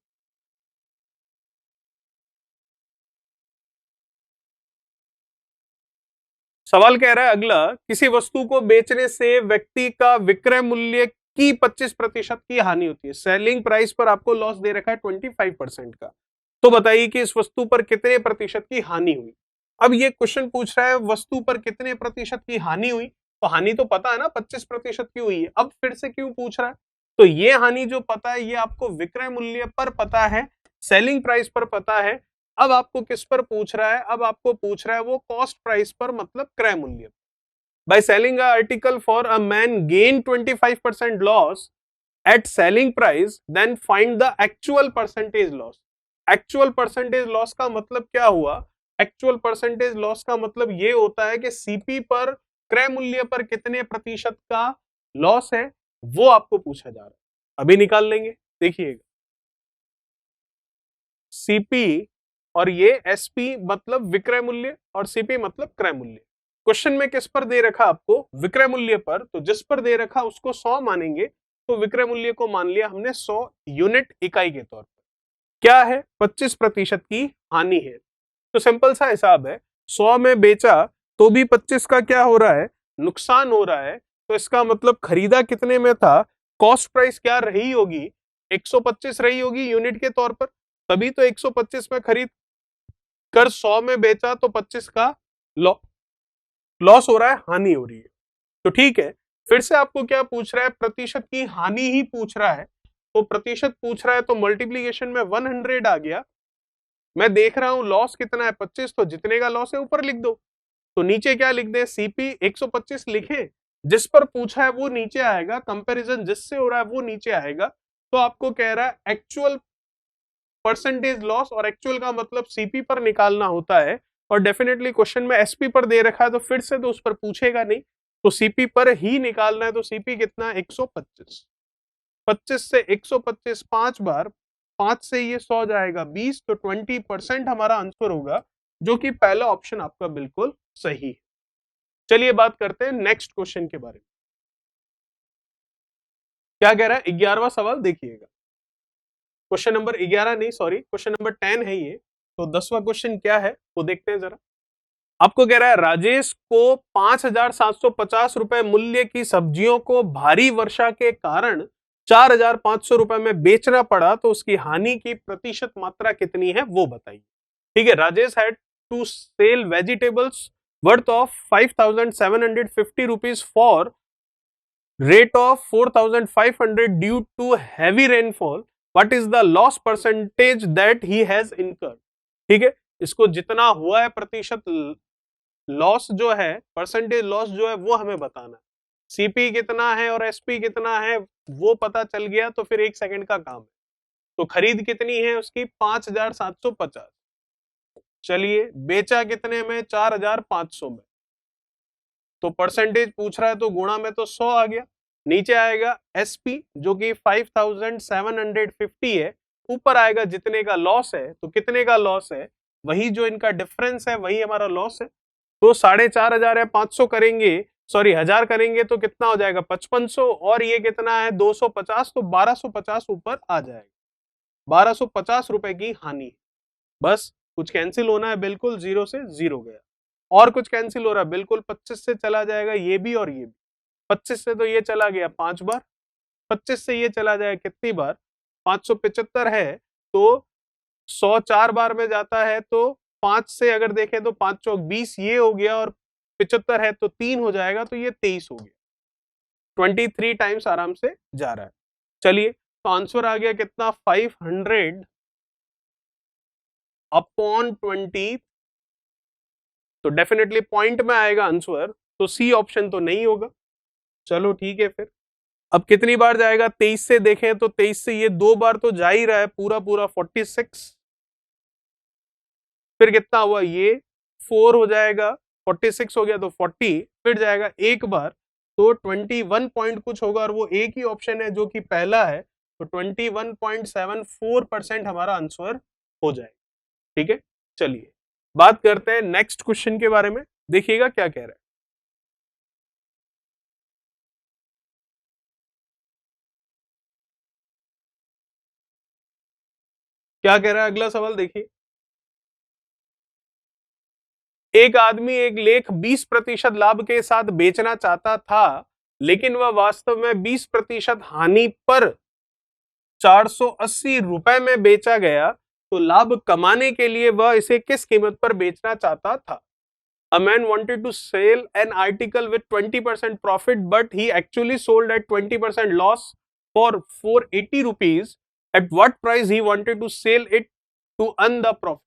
Speaker 1: सवाल कह रहा है अगला, किसी वस्तु को बेचने से व्यक्ति का विक्रय मूल्य की 25% की हानि होती है। सेलिंग प्राइस पर आपको लॉस दे रखा है 25% का, तो बताइए कि इस वस्तु पर कितने प्रतिशत की हानि हुई। अब ये क्वेश्चन पूछ रहा है वस्तु पर कितने प्रतिशत की हानि हुई, तो हानि तो पता है ना 25% की हुई है, अब फिर से क्यों पूछ रहा है? तो ये हानि जो पता है ये आपको विक्रय मूल्य पर पता है, सेलिंग प्राइस पर पता है। अब आपको किस पर पूछ रहा है? अब आपको पूछ रहा है वो कॉस्ट प्राइस पर, मतलब क्रय मूल्य। By selling a article for a man gain 25% loss at selling price, then find the actual percentage loss. Actual percentage loss का मतलब क्या हुआ? एक्चुअल परसेंटेज लॉस का मतलब ये होता है कि सीपी पर, क्रय मूल्य पर कितने प्रतिशत का लॉस है, वो आपको पूछा जा रहा है। अभी निकाल लेंगे, देखिएगा। सीपी और ये एसपी मतलब विक्रय मूल्य और सीपी मतलब क्रय मूल्य। क्वेश्चन में किस पर दे रखा आपको? विक्रय मूल्य पर, तो जिस पर दे रखा उसको 100 मानेंगे, तो विक्रय मूल्य को मान लिया हमने 100 यूनिट इकाई के तौर पर। क्या है? 25% की हानि है। तो सिंपल सा हिसाब है, 100 में बेचा तो भी 25 का क्या हो रहा है, नुकसान हो रहा है। तो इसका मतलब खरीदा कितने में था, कॉस्ट प्राइस क्या रही होगी, 125 रही होगी यूनिट के तौर पर, तभी तो 125 में खरीद कर 100 में बेचा, तो 25 का लॉस हो रहा है, हानि हो रही है। तो ठीक है, फिर से आपको क्या पूछ रहा है, प्रतिशत की हानि ही पूछ रहा है, तो प्रतिशत पूछ रहा है तो मल्टीप्लीकेशन में 100 आ गया। मैं देख रहा हूं लॉस कितना है 25, तो जितने का लॉस है ऊपर लिख दो, तो नीचे क्या लिख दे, सीपी 125 लिखे, जिस पर पूछा है वो नीचे आएगा, कंपैरिजन जिससे हो रहा है वो नीचे आएगा। तो आपको कह रहा है एक्चुअल परसेंटेज लॉस, और एक्चुअल का मतलब सीपी पर निकालना होता है, और डेफिनेटली क्वेश्चन में एसपी पर दे रखा है तो फिर से तो उस पर पूछेगा नहीं, तो सीपी पर ही निकालना है। तो सीपी कितना, 125, 25 से 125 5 बार, 5 से ये 100 जाएगा 20, तो 20% हमारा आंसर होगा, जो कि पहला ऑप्शन आपका बिल्कुल सही है। चलिए बात करते हैं नेक्स्ट क्वेश्चन के बारे में। क्या कह रहा है 11वां सवाल, देखिएगा। क्वेश्चन नंबर 11 नहीं, सॉरी, क्वेश्चन नंबर 10 है ये। तो 10वां क्वेश्चन क्या है वो देखते हैं जरा। आपको कह रहा है राजेश को 5,750 रुपए मूल्य की सब्जियों को भारी वर्षा के कारण 4,500 रुपए में बेचना पड़ा, तो उसकी हानि की प्रतिशत मात्रा कितनी है वो बताइए। ठीक है, Rajesh had to sell vegetables worth of 5,750 rupees for rate of 4,500 due to heavy rainfall. What is the loss percentage that he has incurred? ठीक है, इसको जितना हुआ है प्रतिशत लॉस जो है, परसेंटेज लॉस जो है वो हमें बताना है। सीपी कितना है और एसपी कितना है वो पता चल गया, तो फिर 1 सेकंड का काम है। तो खरीद कितनी है उसकी, 5,750। चलिए बेचा कितने में, 4,500 में। तो परसेंटेज पूछ रहा है तो गुणा में तो 100 आ गया, नीचे आएगा एसपी जो कि 5,750 है, ऊपर आएगा जितने का लॉस है, तो कितने का लॉस है, वही जो इनका डिफरेंस है वही हमारा लॉस है। तो 4,500 है, 500 करेंगे, सॉरी 1000 करेंगे तो कितना हो जाएगा 5500, और ये कितना है 250, तो 1250 ऊपर आ जाएगा। 1250 रुपए की हानि। बस कुछ कैंसिल होना है, बिल्कुल 0 से 0 गया। और कुछ कैंसिल हो रहा है, बिल्कुल 25 से चला जाएगा ये भी और ये भी। 25 से तो ये चला गया 5 बार, 25 से ये चला जाएगा कितनी बार, 575 है, तो 100 4 बार में जाता है तो 5 से अगर देखें तो 5 चौक 20 ये हो गया, और 75 है तो 3 हो जाएगा, तो ये 23 हो गया। 23 टाइम्स आराम से जा रहा है। चलिए, तो आंसर आ गया कितना, 500 अपॉन 20। तो डेफिनेटली पॉइंट में आएगा आंसर, तो सी ऑप्शन तो नहीं होगा। चलो ठीक है, फिर अब कितनी बार जाएगा, 23 से देखें तो 23 से ये 2 बार तो जा ही रहा है, पूरा पूरा 46। फिर कितना हुआ, ये 4 हो जाएगा, 46 हो गया तो 40, फिर जाएगा एक बार तो 21 पॉइंट कुछ होगा, और वो एक ही ऑप्शन है जो कि पहला है, तो 21.74% हमारा आंसर हो जाएगा। ठीक है, चलिए बात करते हैं नेक्स्ट क्वेश्चन के बारे में। देखिएगा क्या कह रहा है। क्या कह रहा है अगला सवाल, देखिए। एक आदमी एक लेख 20% लाभ के साथ बेचना चाहता था, लेकिन वह वास्तव में 20% हानि पर 480 रुपए में बेचा गया, तो लाभ कमाने के लिए वह इसे किस कीमत पर बेचना चाहता था? A man wanted to sell an article with 20% profit, but he actually sold at 20% loss for 480 rupees. At what price he wanted to sell it to earn the profit?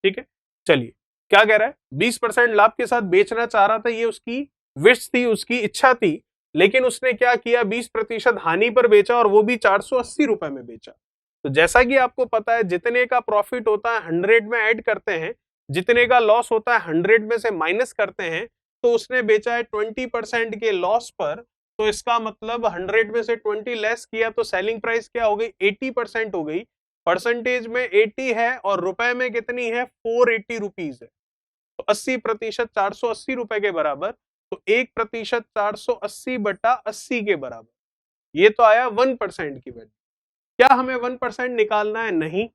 Speaker 1: ठीक है, चलिए क्या कह रहा है, 20% लाभ के साथ बेचना चाह रहा था, ये उसकी विश थी, उसकी इच्छा थी, लेकिन उसने क्या किया, 20% हानि पर बेचा, और वो भी 480 रुपए में बेचा। तो जैसा कि आपको पता है, जितने का प्रॉफिट होता है 100 में ऐड करते हैं, जितने का लॉस होता है 100 में से माइनस करते हैं, तो उसने बेचा है 20% के लॉस पर, तो इसका मतलब 100 में से 20 लेस किया तो सेलिंग प्राइस क्या हो गई, 80% हो गई। परसेंटेज में 80 है और रुपए में कितनी है, 480 रुपीज है, तो 80% 480 रुपए के बराबर, तो 1% 480/80 के बराबर, ये तो आया 1% की वैल्यू। क्या हमें 1% निकालना है? नहीं।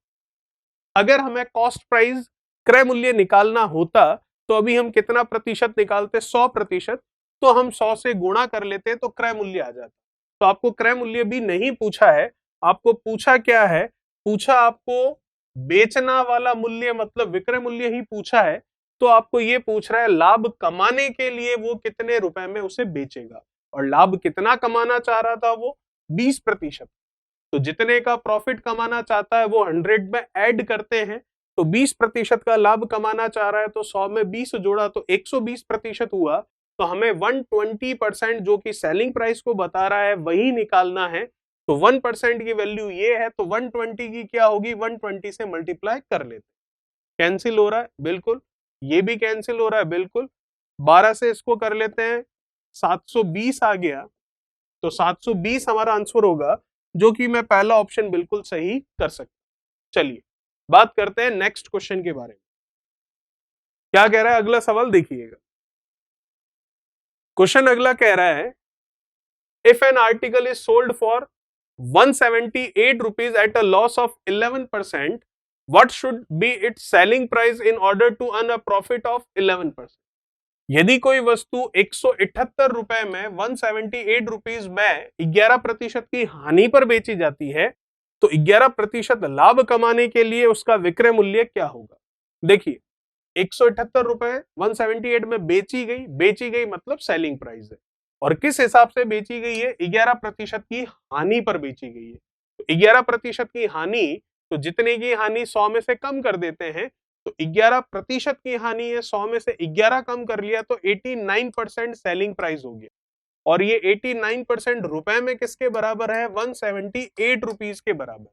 Speaker 1: अगर हमें कॉस्ट प्राइस क्रय मूल्य निकालना होता तो अभी हम कितना प्रतिशत निकालते, 100%, तो हम 100 से गुणा कर लेते तो क्रय मूल्य आ जाता। तो आपको क्रय मूल्य भी नहीं पूछा है, आपको पूछा क्या है, पूछा आपको बेचना वाला मूल्य मतलब विक्रय मूल्य ही पूछा है। तो आपको ये पूछ रहा है लाभ कमाने के लिए वो कितने रुपए में उसे बेचेगा, और लाभ कितना कमाना चाह रहा था वो, 20%। तो जितने का प्रॉफिट कमाना चाहता है वो 100 में ऐड करते हैं, तो 20% का लाभ कमाना चाह रहा है, तो 100 में 20 जोड़ा तो 120% हुआ। तो हमें 120% जो कि सेलिंग प्राइस को बता रहा है वही निकालना है। तो 1% की वैल्यू ये है, तो 120 की क्या होगी, 120 से मल्टीप्लाई कर लेते। कैंसिल हो रहा है, बिल्कुल। ये भी कैंसिल हो रहा है, बिल्कुल। 12 से इसको कर लेते हैं, 720 आ गया, तो 720 हमारा आंसर होगा, जो कि मैं पहला ऑप्शन बिल्कुल सही कर सकता। चलिए बात करते हैं नेक्स्ट क्वेश्चन के बारे में। क्या कह रहा है अगला सवाल, देखिएगा। क्वेश्चन अगला कह रहा है, if an article is sold for 178 rupees at a loss of 11%, what should be its selling price in order to earn a profit of 11%? यदि कोई वस्तु 178 रुपए में 178 रुपीज में 11% की हानि पर बेची जाती है, तो 11% लाभ कमाने के लिए उसका विक्रय मूल्य क्या होगा? देखिए, 178 रुपए 178 में बेची गई मतलब सेलिंग प्राइस है, और किस हिसाब से बेची गई है, 11% की हानि पर बेची गई है। तो 11% की हानि, तो जितने की हानि 100 में से कम कर देते हैं, तो 11% की हानि है, 100 में से 11 कम कर लिया तो 89% सेलिंग प्राइस हो गया, और ये 89% रुपए में किसके बराबर है, 178 रुपीज के बराबर।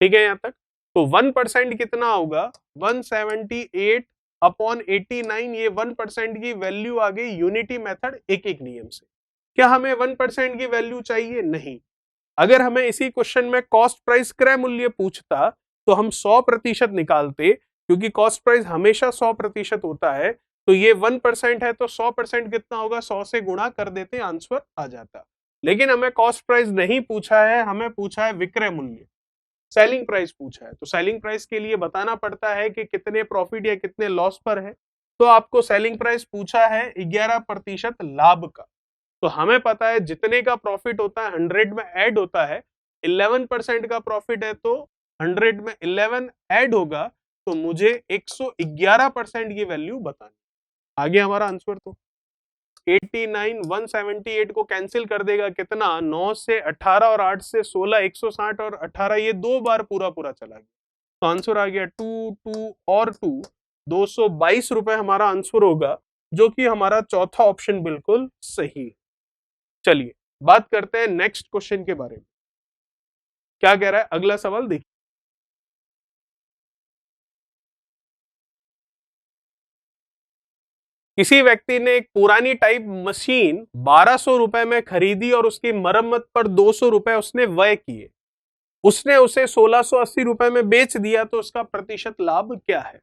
Speaker 1: ठीक है यहां तक? तो 1% कितना होगा, 178 अपॉन 89, ये 1% की वैल्यू आ गई यूनिटी मेथड एक एक नियम से। क्या हमें 1% की वैल्यू चाहिए? नहीं। अगर हमें इसी क्वेश्चन में कॉस्ट प्राइस क्रय मूल्य पूछता तो हम 100% निकालते, क्योंकि कॉस्ट प्राइस हमेशा 100% होता है। तो ये 1% है, तो 100% कितना होगा, 100 से गुणा कर देते, आंसर आ जाता। लेकिन हमें कॉस्ट प्राइस नहीं पूछा है, हमें पूछा है विक्रय मूल्य, सेलिंग प्राइस पूछा है। तो सेलिंग प्राइस के लिए बताना पड़ता है कि कितने प्रॉफिट या कितने लॉस पर है। तो आपको सेलिंग प्राइस पूछा है 11% लाभ का, तो हमें पता है जितने का प्रॉफिट होता है 100 में ऐड होता है, 11% का प्रॉफिट है तो 100 में 11 ऐड होगा तो मुझे 111% की वैल्यू बतानी। आगे हमारा आंसर तो 89 178 को कैंसिल कर देगा कितना, 9 से 18 और 8 से 16, 160 और 18, ये 2 बार पूरा पूरा चला गया, तो आंसर आ गया 2 2 और 2 222 रुपए हमारा आंसर होगा, जो कि हमारा चौथा ऑप्शन बिल्कुल सही। चलिए बात करते हैं नेक्स्ट क्वेश्चन के बारे में। क्या कह रहा है अगला सवाल देखिए। किसी व्यक्ति ने एक पुरानी टाइप मशीन 1200 रुपए में खरीदी और उसकी मरम्मत पर 200 रुपए उसने व्यय किए, उसने उसे 1680 रुपए में बेच दिया, तो उसका प्रतिशत लाभ क्या है?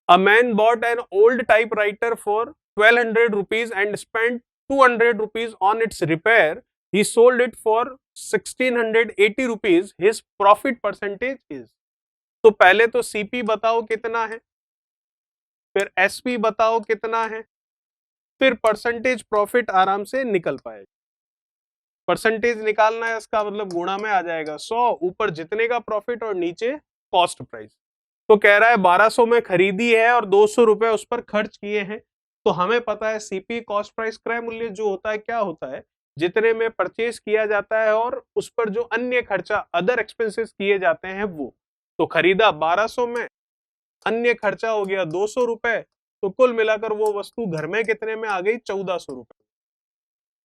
Speaker 1: A man bot an old typewriter for 1200 rupees and spend 200 rupees on it's repair, he sold it for 1680 rupees, his profit percentage is. तो पहले तो सीपी बताओ कितना है, फिर एसपी बताओ कितना है, फिर परसेंटेज प्रॉफिट आराम से निकल पाएगा। परसेंटेज निकालना है, इसका मतलब गुणा में आ जाएगा 100, ऊपर जितने का प्रॉफिट और नीचे कॉस्ट प्राइस। तो कह रहा है 1200 में खरीदी है और 200 रुपए उस पर खर्च किए हैं, तो हमें पता है सीपी कॉस्ट प्राइस क्रय मूल्य जो होता है क्या होता है, जितने में परचेज किया जाता है और उस पर जो अन्य खर्चा अदर एक्सपेंसेस किए जाते हैं वो। तो खरीदा 1200 में, अन्य खर्चा हो गया 200 रुपए, तो कुल मिलाकर वो वस्तु घर में कितने में आ गई, 1400 रुपए,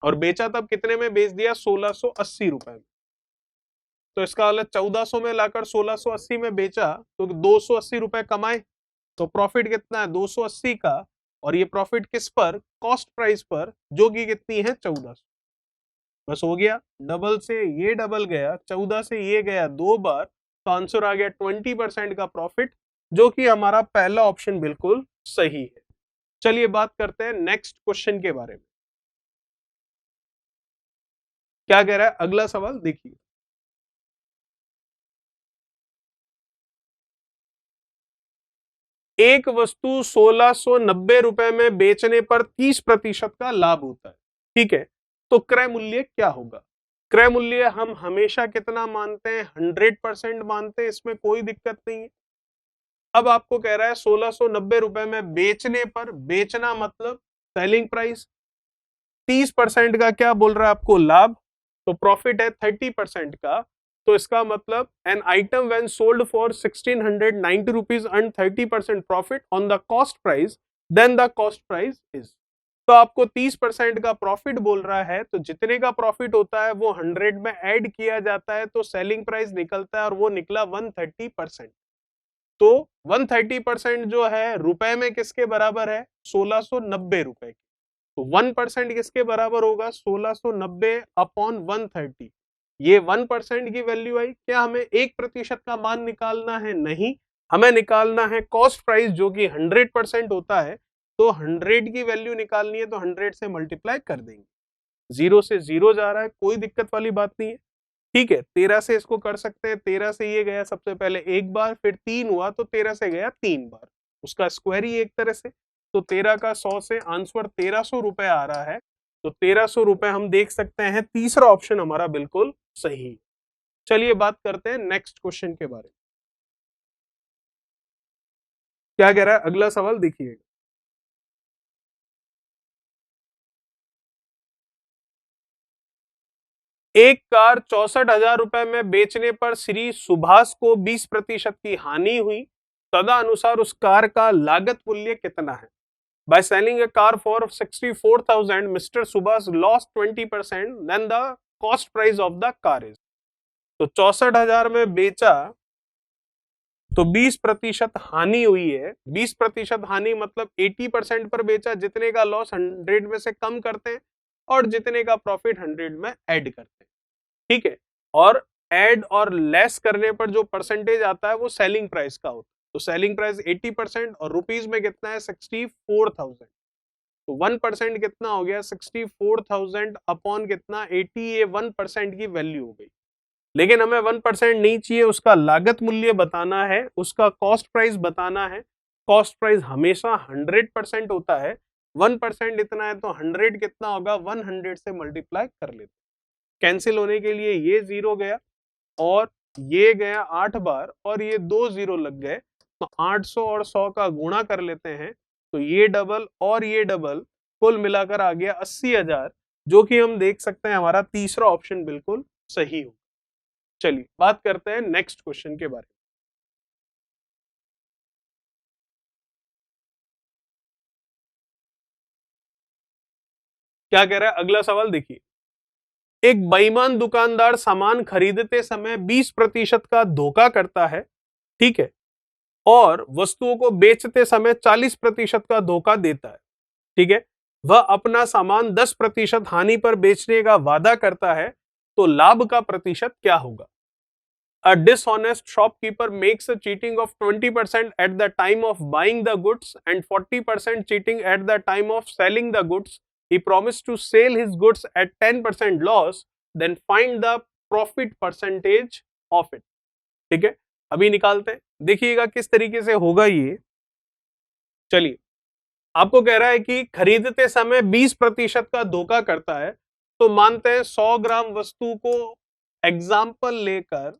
Speaker 1: और बेचा तब कितने में बेच दिया, 1680 रुपए में। तो इसका मतलब 1400 में लाकर 1680 में बेचा तो 280 रुपए कमाए, तो प्रॉफिट कितना है 280 का, और ये प्रॉफिट किस पर, कॉस्ट प्राइस पर, जो कि कितनी है 1400। बस हो गया, डबल से ये डबल गया, 14 से ये गया 2 बार, तो आंसर आ गया 20% का प्रॉफिट, जो कि हमारा पहला ऑप्शन बिल्कुल सही है। चलिए बात करते हैं नेक्स्ट क्वेश्चन के बारे में। क्या कह रहा है अगला सवाल देखिए। एक वस्तु 1690 रुपए में बेचने पर 30% का लाभ होता है, ठीक है, तो क्रय मूल्य क्या होगा? क्रय मूल्य हम हमेशा कितना मानते हैं, 100% मानते हैं, इसमें कोई दिक्कत नहीं है। अब आपको कह रहा है 1690 रुपए में बेचने पर, बेचना मतलब सेलिंग प्राइस, 30% का क्या बोल रहा है आपको, लाभ, तो प्रॉफिट है 30% का, तो इसका मतलब an item when sold for 1690 rupees earn 30% profit on the cost price, then the cost price is. तो आपको 30% का प्रॉफिट बोल रहा है, तो जितने का प्रॉफिट होता है वो 100 में ऐड किया जाता है, तो सेलिंग प्राइस निकलता है, और वो निकला 130%। तो 130% जो है रुपए में किसके बराबर है, 1690 रुपए की। तो 1% किसके बराबर होगा, 1690 अपॉन 130, ये 1% की वैल्यू आई। क्या हमें 1% का मान निकालना है, नहीं, हमें निकालना है कॉस्ट प्राइस जो कि 100% होता है, तो 100 की वैल्यू निकालनी है, तो 100 से मल्टीप्लाई कर देंगे, 0 से 0 जा रहा है, कोई दिक्कत वाली बात नहीं है, ठीक है। 13 से इसको कर सकते हैं, 13 से ये गया सबसे पहले एक बार, फिर 3 हुआ तो 13 से गया 3 बार, उसका स्क्वायर ही एक तरह से, तो 13 का 100 से आंसर 1300 रुपए आ रहा है, तो 1300 रुपए हम देख सकते हैं, तीसरा ऑप्शन हमारा बिल्कुल सही। चलिए बात करते हैं नेक्स्ट क्वेश्चन के बारे में। क्या कह रहा है अगला सवाल देखिए। एक कार 64,000 रुपए में बेचने पर श्री सुभाष को 20% की हानि हुई, तदनुसार उस कार का लागत मूल्य कितना है? By selling a car for 64,000, Mr. Subhas lost 20%, then the cost price of the car is। तो 64,000 में बेचा तो 20% हानि हुई है, 20% हानि मतलब 80% पर बेचा, जितने का लॉस 100 में से कम करते हैं और जितने का प्रॉफिट 100 में ऐड करते हैं, ठीक है। और ऐड और लेस करने पर जो परसेंटेज आता है वो सेलिंग प्राइस का होता है, तो सेलिंग प्राइस 80% और रुपीज में कितना है 64,000, तो 1% कितना हो गया 64,000 अपॉन कितना 80, ये 1% की वैल्यू हो गई। लेकिन हमें 1% नहीं चाहिए, उसका लागत मूल्य बताना है, उसका कॉस्ट प्राइस बताना है। कॉस्ट प्राइस हमेशा 100% होता है, 1% इतना है, तो 100 कितना होगा, 100 से मल्टीप्लाई कर लेते, कैंसिल होने के लिए ये 0 गया और ये गया 8 बार और ये 2 जीरो लग गए, तो 800 और 100 का गुणा कर लेते हैं, तो ये डबल और ये डबल कुल मिलाकर आ गया 80,000, जो कि हम देख सकते हैं हमारा तीसरा ऑप्शन बिल्कुल सही हो। चलिए बात करते हैं नेक्स्ट क्वेश्चन के बारे में। क्या कह रहा है अगला सवाल, देखिए। एक बेईमान दुकानदार सामान खरीदते समय 20% का धोखा करता है, ठीक है, और वस्तुओं को बेचते समय 40% का धोखा देता है, ठीक है। वह अपना सामान 10% हानि पर बेचने का वादा करता है, तो लाभ का प्रतिशत क्या होगा? A dishonest shopkeeper makes a cheating of 20% at the time of buying the goods and 40% cheating at the time of selling the goods. He promised to sell his goods at 10% loss, then find the profit percentage of it. ठीक है, अभी निकालते हैं, देखिएगा किस तरीके से होगा ये। चलिए, आपको कह रहा है कि खरीदते समय 20% का धोखा करता है, तो मानते हैं 100 ग्राम वस्तु को एग्जाम्पल लेकर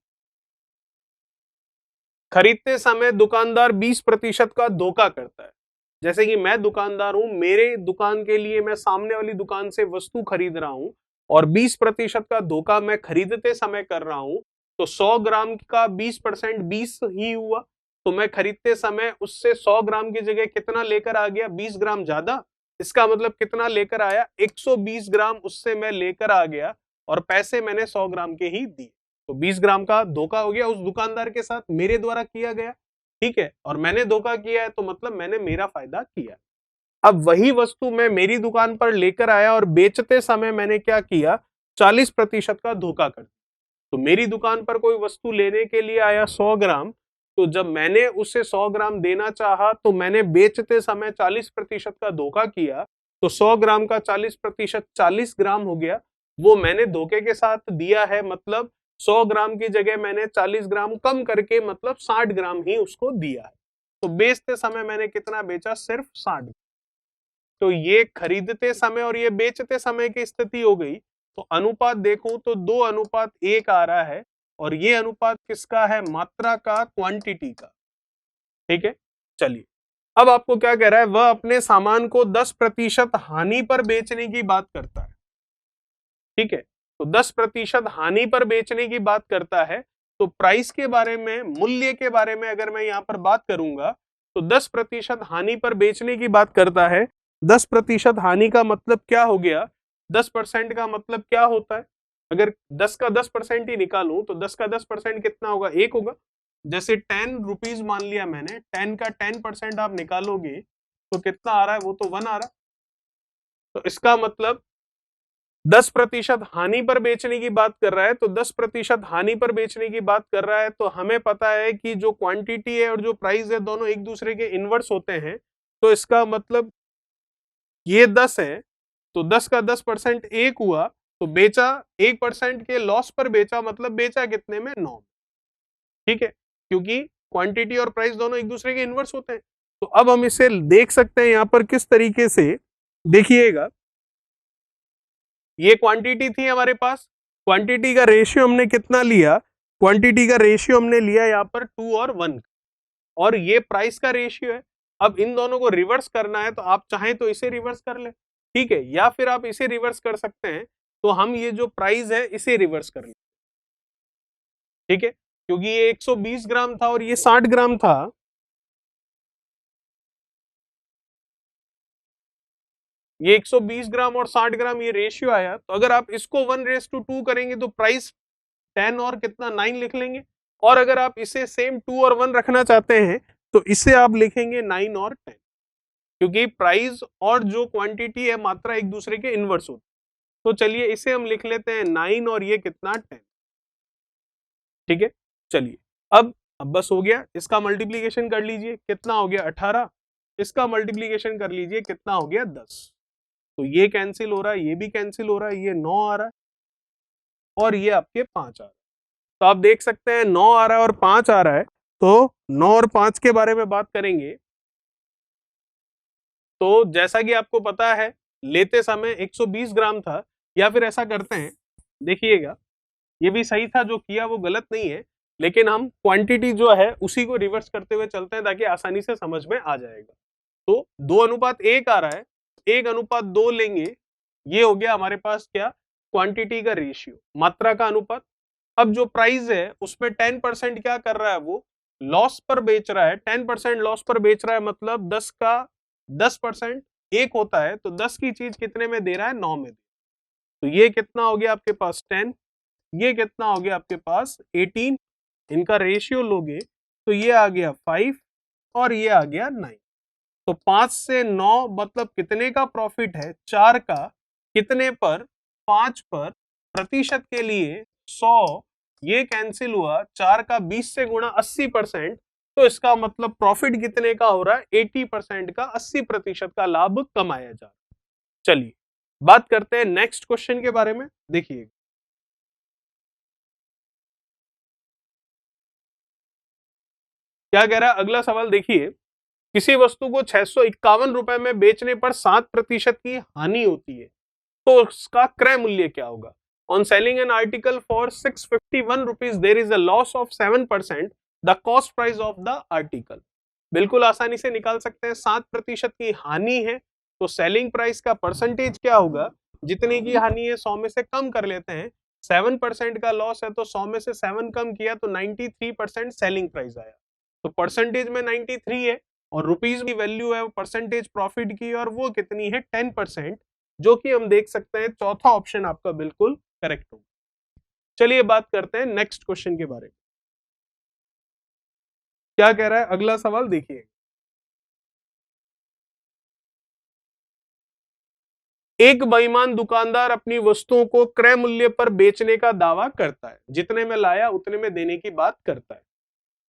Speaker 1: खरीदते समय दुकानदार 20% का धोखा करता है। जैसे कि मैं दुकानदार हूं, मेरे दुकान के लिए मैं सामने वाली दुकान से वस्तु खरीद रहा हूं और 20% का धोखा मैं खरीदते समय कर रहा हूं, तो 100 ग्राम का 20% 20 ही हुआ, तो मैं खरीदते समय उससे 100 ग्राम की जगह कितना लेकर आ गया? 20 ग्राम ज्यादा। इसका मतलब कितना लेकर आया? 120 ग्राम उससे मैं लेकर आ गया और पैसे मैंने 100 ग्राम के ही दिए, तो 20 ग्राम का धोखा हो गया उस दुकानदार के साथ, मेरे द्वारा किया गया, ठीक है। और मैंने धोखा किया है तो मतलब मैंने मेरा फायदा किया। अब वही वस्तु मैं मेरी दुकान पर लेकर आया और बेचते समय मैंने क्या किया? 40% का धोखा कर। तो मेरी दुकान पर कोई वस्तु लेने के लिए आया 100 ग्राम, तो जब मैंने उसे 100 ग्राम देना चाहा तो मैंने बेचते समय 40% का धोखा किया, तो 100 ग्राम का 40% 40 ग्राम हो गया, वो मैंने धोखे के साथ दिया है, मतलब 100 ग्राम की जगह मैंने 40 ग्राम कम करके मतलब 60 ग्राम ही उसको दिया है। तो बेचते समय मैंने कितना बेचा? सिर्फ 60। तो ये खरीदते समय और ये बेचते समय की स्थिति हो गई। तो अनुपात देखूं तो 2:1 आ रहा है, और ये अनुपात किसका है? मात्रा का, क्वांटिटी का, ठीक है। चलिए, अब आपको क्या कह रहा है? वह अपने सामान को 10% हानि पर बेचने की बात करता है, ठीक है। तो 10% हानि पर बेचने की बात करता है, तो प्राइस के बारे में, मूल्य के बारे में अगर मैं यहां पर बात करूंगा, तो 10% हानि पर बेचने की बात करता है। 10% हानि का मतलब क्या हो गया? 10% का मतलब क्या होता है? अगर 10 का 10% ही निकालूं तो 10 का 10% कितना होगा? 1 होगा। जैसे 10 रुपीज मान लिया मैंने, 10 का 10% आप निकालोगे तो कितना आ रहा है? वो तो 1 आ रहा है। तो इसका मतलब 10% हानि पर बेचने की बात कर रहा है, तो 10% हानि पर बेचने की बात कर रहा है, तो हमें पता है कि जो क्वांटिटी है और जो प्राइस है दोनों एक दूसरे के इनवर्स होते हैं। तो इसका मतलब ये 10 है, तो 10 का 10% 1 हुआ, तो बेचा 1% के लॉस पर बेचा, मतलब बेचा कितने में? 9। ठीक है, क्योंकि क्वांटिटी और प्राइस दोनों एक दूसरे के इनवर्स होते हैं। तो अब हम इसे देख सकते हैं यहां पर किस तरीके से, देखिएगा, ये क्वांटिटी थी हमारे पास, क्वांटिटी का रेशियो हमने कितना लिया? क्वांटिटी का रेशियो हमने लिया यहाँ पर 2 और 1, और ये प्राइस का रेशियो है। अब इन दोनों को रिवर्स करना है, तो आप चाहें तो इसे रिवर्स कर ले, ठीक है, या फिर आप इसे रिवर्स कर सकते हैं। तो हम ये जो प्राइस है इसे रिवर्स कर ले, ठीक है, क्योंकि ये 120 ग्राम था और ये 60 ग्राम था। ये 120 ग्राम और 60 ग्राम ये रेशियो आया, तो अगर आप इसको 1:2 करेंगे तो प्राइस 10 और कितना 9 लिख लेंगे। और अगर आप इसे सेम 2 और 1 रखना चाहते हैं तो इसे आप लिखेंगे 9 और 10, क्योंकि प्राइस और जो क्वांटिटी है, मात्रा, एक दूसरे के इनवर्स होते। तो चलिए इसे हम लिख लेते हैं 9 और ये कितना? 10, ठीक है। चलिए, अब बस हो गया, इसका मल्टीप्लीकेशन कर लीजिए, कितना हो गया? 18। इसका मल्टीप्लीकेशन कर लीजिए, कितना हो गया? 10। तो ये कैंसिल हो रहा है, ये भी कैंसिल हो रहा है, ये 9 आ रहा है और ये आपके 5 आ रहा है। तो आप देख सकते हैं 9 आ रहा है और 5 आ रहा है। तो 9 और 5 के बारे में बात करेंगे, तो जैसा कि आपको पता है लेते समय 120 ग्राम था, या फिर ऐसा करते हैं, देखिएगा, ये भी सही था, जो किया वो गलत नहीं है। लेकिन हम क्वांटिटी जो है उसी को रिवर्स करते हुए चलते हैं ताकि आसानी से समझ में आ जाएगा। तो 2:1 आ रहा है, 1:2 लेंगे, ये हो गया हमारे पास क्या, क्वांटिटी का रेशियो, मात्रा का अनुपात। अब जो प्राइस है उसमें 10% क्या कर रहा है, वो लॉस पर बेच रहा है, 10% लॉस पर बेच रहा है, मतलब 10 का 10% एक होता है, तो 10 की चीज कितने में दे रहा है, 9 में। तो ये कितना हो गया आपके पास 10, ये कितना हो गया आपके पास 18, इनका रेशियो लोगे तो ये आ गया 5 और ये आ गया 9। तो 5 से 9 मतलब कितने का प्रॉफिट है, 4 का, कितने पर, 5 पर, प्रतिशत के लिए 100, ये कैंसिल हुआ, 4 का 20 से गुणा 80%, तो इसका मतलब प्रॉफिट कितने का हो रहा है, 80% का, 80% का लाभ कमाया जा रहा है। चलिए बात करते हैं नेक्स्ट क्वेश्चन के बारे में। देखिए क्या कह रहा है अगला सवाल, देखिए, किसी वस्तु को 651 रुपए में बेचने पर 7% की हानि होती है, तो उसका क्रय मूल्य क्या होगा। On selling an article for 651 rupees there is a loss of 7%, the cost price of the article. बिल्कुल आसानी से निकाल सकते हैं, 7% की हानि है तो सेलिंग प्राइस का परसेंटेज क्या होगा, जितनी की हानि है 100 में से कम कर लेते हैं, 7% का लॉस है तो 100 में से 7 कम किया तो 93% सेलिंग प्राइस आया। तो परसेंटेज में 93 है और रुपीज की वैल्यू है परसेंटेज प्रॉफिट की, और वो कितनी है 10%, जो कि हम देख सकते हैं चौथा ऑप्शन आपका बिल्कुल करेक्ट होगा। चलिए बात करते हैं नेक्स्ट क्वेश्चन के बारे में। क्या कह रहा है अगला सवाल, देखिए, एक बेईमान दुकानदार अपनी वस्तुओं को क्रय मूल्य पर बेचने का दावा करता है, जितने में लाया उतने में देने की बात करता है,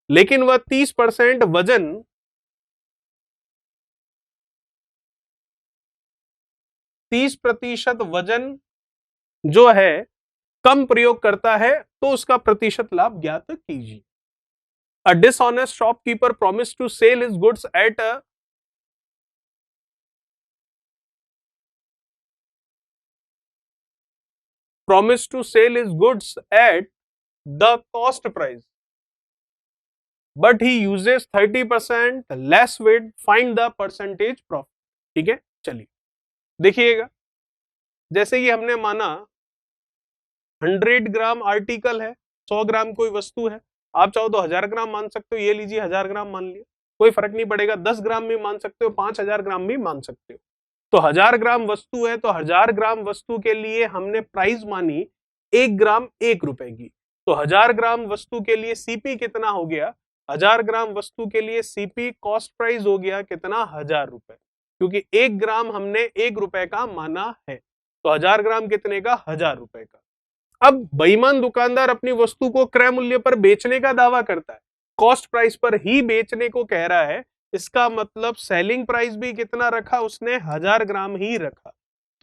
Speaker 1: लेकिन वह 30% वजन 30% वजन जो है कम प्रयोग करता है, तो उसका प्रतिशत लाभ ज्ञात कीजिए। A dishonest shopkeeper promised to sell his goods at a promised to sell his goods at the cost price, but he uses 30% less weight. Find the percentage profit. ठीक है, चलिए देखिएगा, जैसे कि हमने माना 100 ग्राम आर्टिकल है, 100 ग्राम कोई वस्तु है, आप चाहो तो 1000 ग्राम मान सकते हो, ये लीजिए 1000 ग्राम मान लिया, कोई फर्क नहीं पड़ेगा, 10 ग्राम भी मान सकते हो, 5000 ग्राम भी मान सकते हो। तो 1000 ग्राम वस्तु है तो 1000 ग्राम वस्तु के लिए हमने प्राइस मानी 1 ग्राम 1 रुपए की, तो 1000 ग्राम वस्तु के लिए सीपी कितना हो गया, 1000 ग्राम वस्तु के लिए सीपी कॉस्ट प्राइस हो गया कितना, 1000 रुपए, क्योंकि 1 ग्राम हमने 1 रुपए का माना है, तो 1000 ग्राम कितने का, 1000 रुपए का। अब बेईमान दुकानदार अपनी वस्तु को क्रय मूल्य पर बेचने का दावा करता है, कॉस्ट प्राइस पर ही बेचने को कह रहा है, इसका मतलब सेलिंग प्राइस भी कितना रखा उसने, 1000 ग्राम ही रखा।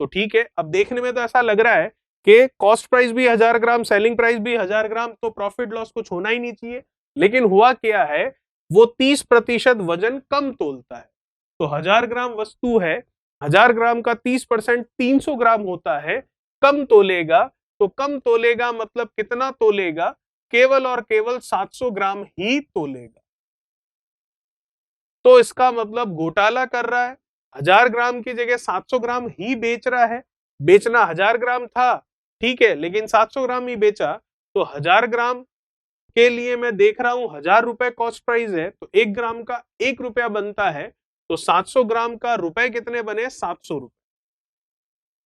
Speaker 1: तो ठीक है, अब देखने में तो ऐसा लग रहा है कि कॉस्ट प्राइस भी 1000 ग्राम, सेलिंग प्राइस भी 1000 ग्राम, तो प्रॉफिट लॉस कुछ होना ही नहीं चाहिए, लेकिन हुआ क्या है, वो 30% वजन कम तोलता है। तो 1000 ग्राम वस्तु है, 1000 ग्राम का 30% 300 ग्राम होता है, कम तोलेगा, तो कम तोलेगा मतलब कितना तोलेगा, केवल और केवल 700 ग्राम ही तोलेगा। तो इसका मतलब घोटाला कर रहा है, 1000 ग्राम की जगह 700 ग्राम ही बेच रहा है, बेचना 1000 ग्राम था, ठीक है, लेकिन 700 ग्राम ही बेचा, तो 1000 ग्राम के लिए मैं देख रहा हूं 1000 रुपए कॉस्ट प्राइस है, तो 1 ग्राम का 1 रुपया बनता है, तो 700 ग्राम का रुपए कितने बने, 700 रुपए।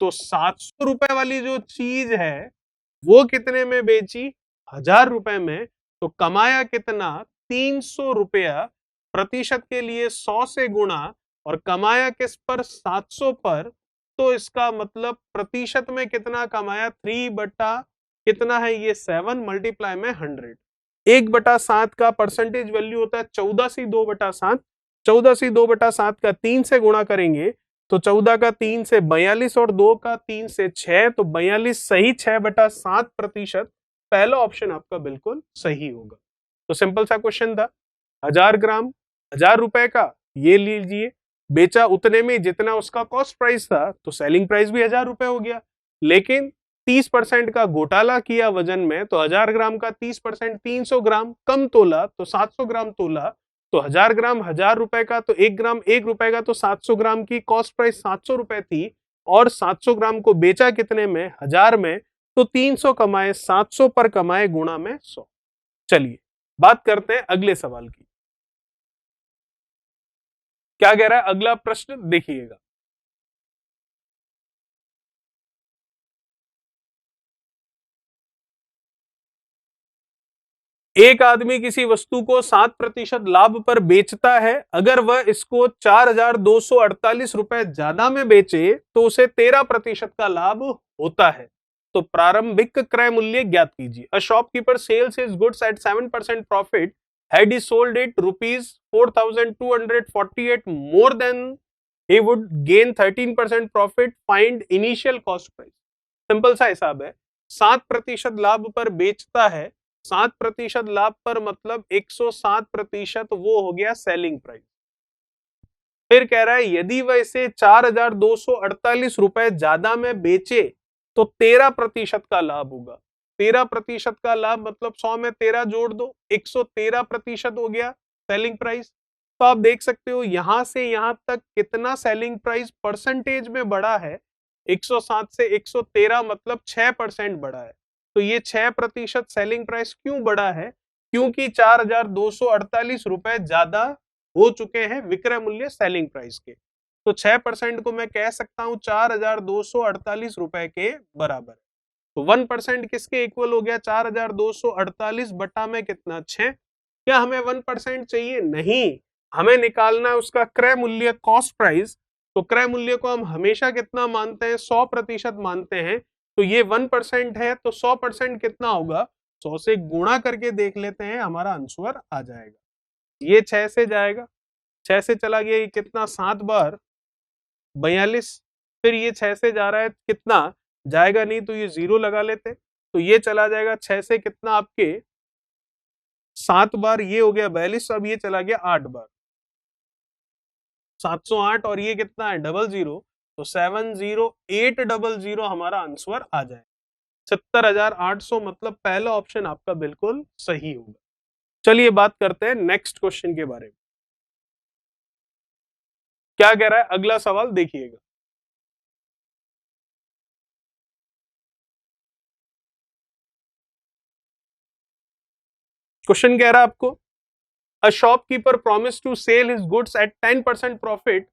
Speaker 1: तो 700 रुपए वाली जो चीज है वो कितने में बेची, 1000 रुपए में, तो कमाया कितना, 300 रुपया, प्रतिशत के लिए 100 से गुणा, और कमाया किस पर, 700 पर, तो इसका मतलब प्रतिशत में कितना कमाया, 3 बटा कितना है ये 7 मल्टीप्लाई में 100, 1/7 का परसेंटेज वैल्यू होता है 14/2/7, 14/2/7 का 3 से गुणा करेंगे तो 14 का 3 से 42 और 2 का 3 से 6, तो 42 सही 6/7%। पहला ऑप्शन आपका बिल्कुल सही होगा। तो सिंपल सा क्वेश्चन था, 1000 ग्राम 1000 रुपए का, ये लीजिए, बेचा उतने में जितना उसका कॉस्ट प्राइस था, तो सेलिंग प्राइस भी 1000 रुपए हो गया, लेकिन 30% का घोटाला किया वजन में, तो 1000 ग्राम का 30% 300 ग्राम कम तोला तो 700 ग्राम तोला, तो 1000 ग्राम 1000 रुपए का, तो 1 ग्राम 1 रुपए का, तो 700 ग्राम की कॉस्ट प्राइस 700 रुपए थी और 700 ग्राम को बेचा कितने में, 1000 में, तो 300 कमाए, 700 पर कमाए गुणा में 100। चलिए बात करते हैं अगले सवाल की। क्या कह रहा है अगला प्रश्न, देखिएगा। एक आदमी किसी वस्तु को 7% लाभ पर बेचता है, अगर वह इसको 4248 रुपए ज्यादा में बेचे तो उसे 13% का लाभ होता है। तो प्रारंभिक क्रय मूल्य ज्ञात कीजिए। A shopkeeper sales his goods at 7% profit, had he sold it rupees 4248 more than he would gain 13% profit, find initial cost price। Simple सा हिसाब है, 7% लाभ पर बेचता है, 7% लाभ पर मतलब 107% वो हो गया सेलिंग प्राइस। फिर कह रहा है यदि वह इसे 4248 रुपए ज्यादा में बेचे तो 13% का लाभ होगा। 13% का लाभ मतलब 100 में 13 जोड़ दो, 113% हो गया सेलिंग प्राइस। तो आप देख सकते हो यहां से यहां तक कितना सेलिंग प्राइस परसेंटेज में बढ़ा है, 107 से 113 मतलब 6% बढ़ा है। तो ये 6% सेलिंग प्राइस क्यों बढ़ा है, क्योंकि 4248 रुपए ज्यादा हो चुके हैं विक्रय मूल्य सेलिंग प्राइस के। तो 6% को मैं कह सकता हूं 4248 रुपए के बराबर। तो 1% किसके इक्वल हो गया, 4248 बटा में कितना, 6। क्या हमें 1% चाहिए, नहीं, हमें निकालना है उसका क्रय मूल्य कॉस्ट प्राइस। तो क्रय मूल्य को हम हमेशा कितना मानते हैं, 100% मानते हैं। तो ये 1% है तो 100% कितना होगा, 100 से गुणा करके देख लेते हैं, हमारा आंसर आ जाएगा। ये 6 से जाएगा, 6 से चला गया ये कितना, 7 बार 42। फिर ये 6 से जा रहा है कितना, जाएगा नहीं तो ये 0 लगा लेते, तो ये चला जाएगा 6 से कितना आपके 7 बार, ये हो गया 42। अब ये चला गया 8 बार, 708, और ये कितना है 00, तो 70800 हमारा आंसर आ जाए 70,800, मतलब पहला ऑप्शन आपका बिल्कुल सही होगा। चलिए बात करते हैं नेक्स्ट क्वेश्चन के बारे में। क्या कह रहा है अगला सवाल, देखिएगा। क्वेश्चन कह रहा है आपको, a shopkeeper promised to sell his goods at 10% profit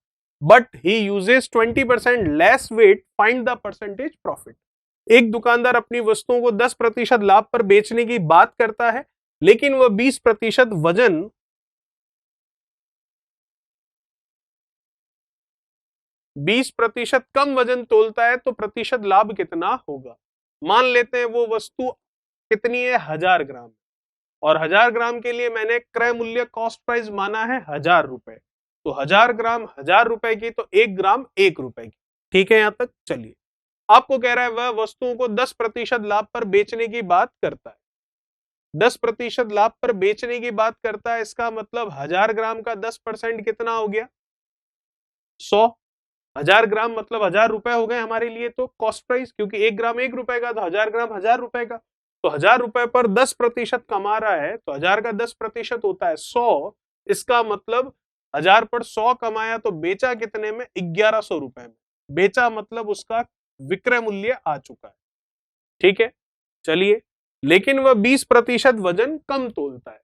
Speaker 1: but he uses 20% less weight, find the percentage profit। एक दुकानदार अपनी वस्तुओं को 10% लाभ पर बेचने की बात करता है, लेकिन वह 20% वजन 20% कम वजन तोलता है, तो प्रतिशत लाभ कितना होगा। मान लेते हैं वो वस्तु कितनी है, 1000 ग्राम, और 1000 ग्राम के लिए मैंने क्रय मूल्य कॉस्ट प्राइस माना है 1000 रुपए। तो 1000 ग्राम 1000 रुपए की, तो 1 ग्राम 1 रुपए की। ठीक है यहां तक। चलिए आपको कह रहा है वह वस्तुओं को 10% लाभ पर बेचने की बात करता है। 10% लाभ पर बेचने की बात करता है, इसका मतलब 1000 ग्राम का 10% कितना हो गया, 100। 1000 ग्राम मतलब 1000 रुपए हो गए हमारे लिए तो कॉस्ट प्राइस, क्योंकि 1 ग्राम 1 रुपए का, तो 1000 ग्राम 1000 रुपए का। तो 1000 रुपए पर 10% कमा रहा है, तो 1000 का 10% होता है 100। इसका मतलब 1000 पर 100 कमाया तो बेचा कितने में, 1100 रुपए में बेचा, मतलब उसका विक्रय मूल्य आ चुका है। ठीक है, चलिए, लेकिन वह 20% वजन कम तोलता है।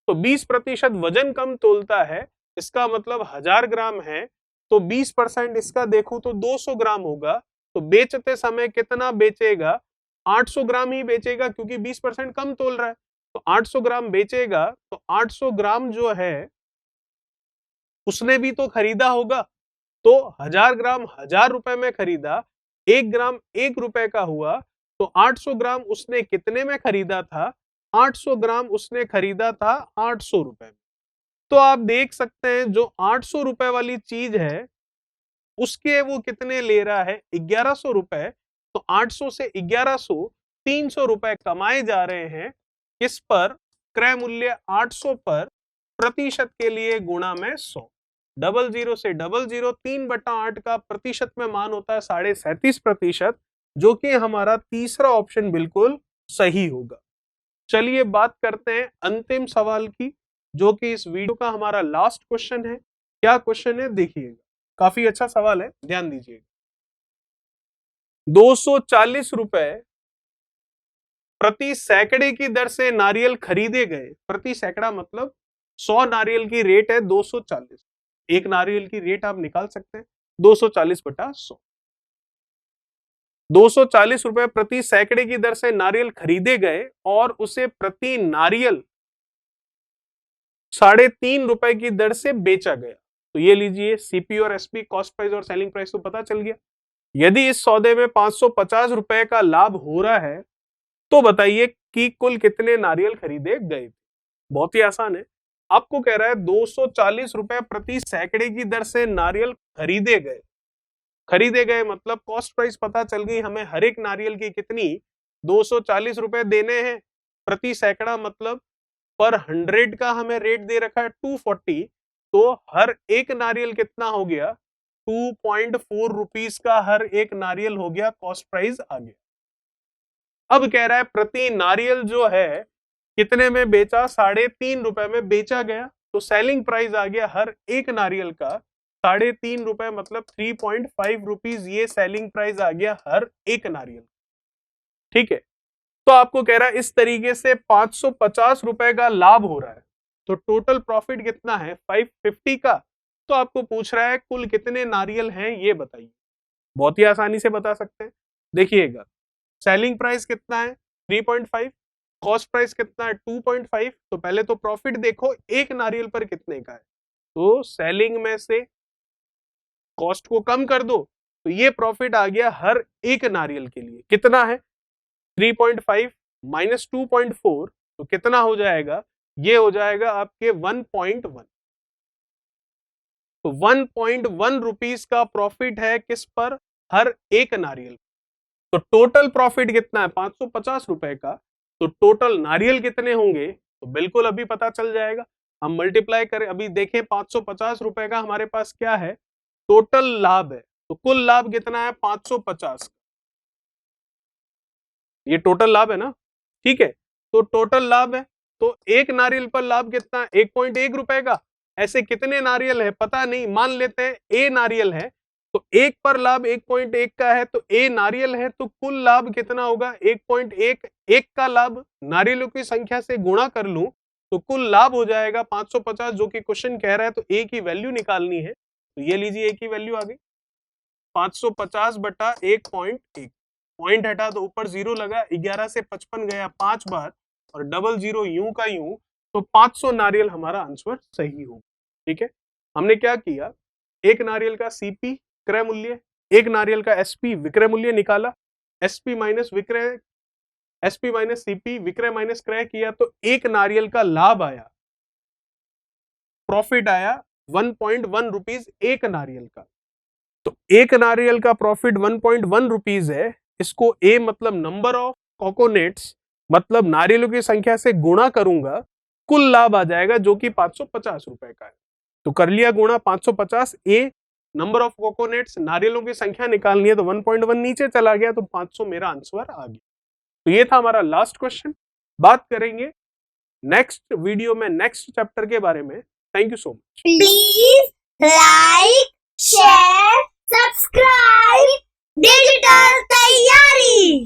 Speaker 1: तो 20% वजन कम तोलता है, इसका मतलब 1000 ग्राम है, तो 20% इसका देखूं तो 200 ग्राम होगा। तो बेचते समय कितना बेचेगा, 800 ग्राम ही बेचेगा, क्योंकि 20% कम तोल रहा है। तो 800 ग्राम बेचेगा, तो 800 ग्राम जो है उसने भी तो खरीदा होगा। तो 1000 ग्राम 1000 रुपए में खरीदा, 1 ग्राम 1 रुपए का हुआ, तो 800 ग्राम उसने कितने में खरीदा था, 800 ग्राम उसने खरीदा था 800 रुपए में। तो आप देख सकते हैं जो 800 रुपए वाली चीज है उसके वो कितने ले रहा है, 1100 रुपए। तो 800 से 1100, 300 रुपए कमाए जा रहे हैं, किस पर, क्रय मूल्य 800 पर, प्रतिशत के लिए गुणा में 100। 00 से 00, 3/8 का प्रतिशत में मान होता है 37.5%। जो कि हमारा तीसरा ऑप्शन बिल्कुल सही होगा। चलिए बात करते हैं अंतिम सवाल की, जो कि इस वीडियो का हमारा लास्ट क्वेश्चन है। क्या क्वेश्चन है देखिएगा, काफी अच्छा सवाल है, ध्यान दीजिएगा। 240 रुपए प्रति सैकड़े की दर से नारियल खरीदे गए। प्रति सैकड़ा मतलब 100 नारियल की रेट है 240। एक नारियल की रेट आप निकाल सकते हैं 240 बटा 100। 240 रुपए प्रति सैकड़े की दर से नारियल खरीदे गए और उसे प्रति नारियल 3.5 रुपए की दर से बेचा गया। तो ये लीजिए, सीपी और एसपी, कॉस्ट प्राइस और सेलिंग प्राइस तो पता चल गया। यदि इस सौदे में 550 रुपए का लाभ हो रहा है तो बताइए कि कुल कितने नारियल खरीदे गए। बहुत ही आसान है, आपको कह रहा है 240 रुपए प्रति सैकड़े की दर से नारियल खरीदे गए। खरीदे गए मतलब कॉस्ट प्राइस पता चल गई हमें, हर एक नारियल की कितनी 240 रुपए देने हैं प्रति सैकड़ा, मतलब पर 100 का हमें रेट दे रखा है 240, तो हर एक नारियल कितना हो गया 2.4 रुपीस का हर एक नारियल हो गया, कॉस्ट प्राइस आ गया। अब कह रहा है प्रति नारियल जो है कितने में बेचा, 3.5 रुपए में बेचा गया, तो सेलिंग प्राइस आ गया हर एक नारियल का 3.5 रुपए मतलब 3.5 रुपीज, ये सेलिंग प्राइस आ गया हर एक नारियल। ठीक है, तो आपको कह रहा है इस तरीके से 550 रुपए का लाभ हो रहा है, तो टोटल प्रॉफिट कितना है 550 का। तो आपको पूछ रहा है कुल कितने नारियल हैं ये बताइए। बहुत ही आसानी से बता सकते हैं, देखिएगा सेलिंग प्राइस कितना है 3.5, कॉस्ट प्राइस कितना है 2.5, तो पहले तो प्रॉफिट देखो एक नारियल पर कितने का है, तो सेलिंग में से कॉस्ट को कम कर दो, तो ये प्रॉफिट आ गया हर एक नारियल के लिए कितना है 3.5 माइनस 2.4, तो कितना हो जाएगा, ये हो जाएगा आपके 1.1। तो 1.1 रुपीस का प्रॉफिट है किस पर, हर एक नारियल। तो टोटल प्रॉफिट कितना है 550 रुपए का, तो टोटल नारियल कितने होंगे, तो बिल्कुल अभी पता चल जाएगा। हम मल्टीप्लाई करें, अभी देखें 550 रुपए का हमारे पास क्या है टोटल लाभ है, तो कुल लाभ कितना है 550, ये टोटल लाभ है ना। ठीक है, तो टोटल लाभ है, तो एक नारियल पर लाभ कितना है 1.1 रुपए का। ऐसे कितने नारियल है पता नहीं, मान लेते हैं ए नारियल है, तो एक पर लाभ 1.1 का है, तो ए नारियल है, तो कुल लाभ कितना होगा 1.1। एक का लाभ नारियलों की संख्या से गुणा कर लूं तो कुल लाभ हो जाएगा 550, जो कि क्वेश्चन कह रहा है, तो ए की वैल्यू निकालनी है, तो ये लीजिए ए की वैल्यू आ गई 550 बटा 1.1, पॉइंट हटा तो ऊपर जीरो लगा, 11 से 55 गया 5 बार और डबल जीरो यूं का यूं, तो 500 नारियल हमारा आंसर सही होगा। ठीक है, हमने क्या किया, एक नारियल का सीपी क्रय मूल्य, एक नारियल का एसपी विक्रय मूल्य निकाला, एसपी माइनस विक्रय, एसपी माइनस सीपी, विक्रय माइनस क्रय किया, तो एक नारियल का लाभ आया, प्रॉफिट आया 1.1 रुपीज एक नारियल का। तो एक नारियल का प्रॉफिट 1.1 रुपीज है, इसको ए मतलब नंबर ऑफ कोकोनेट्स मतलब नारियलों की संख्या से गुणा करूंगा, कुल लाभ आ जाएगा जो कि 550 रुपए का है। तो कर लिया गुणा 550, ए नंबर ऑफ कोकोनेट्स, नारियलों की संख्या निकालनी है, तो 1.1 नीचे चला गया, तो 500 मेरा आंसर आ गया। तो ये था हमारा लास्ट क्वेश्चन। बात करेंगे नेक्स्ट वीडियो में नेक्स्ट चैप्टर के बारे में। Thank you so much.
Speaker 2: Please like, share, subscribe digital तैयारी।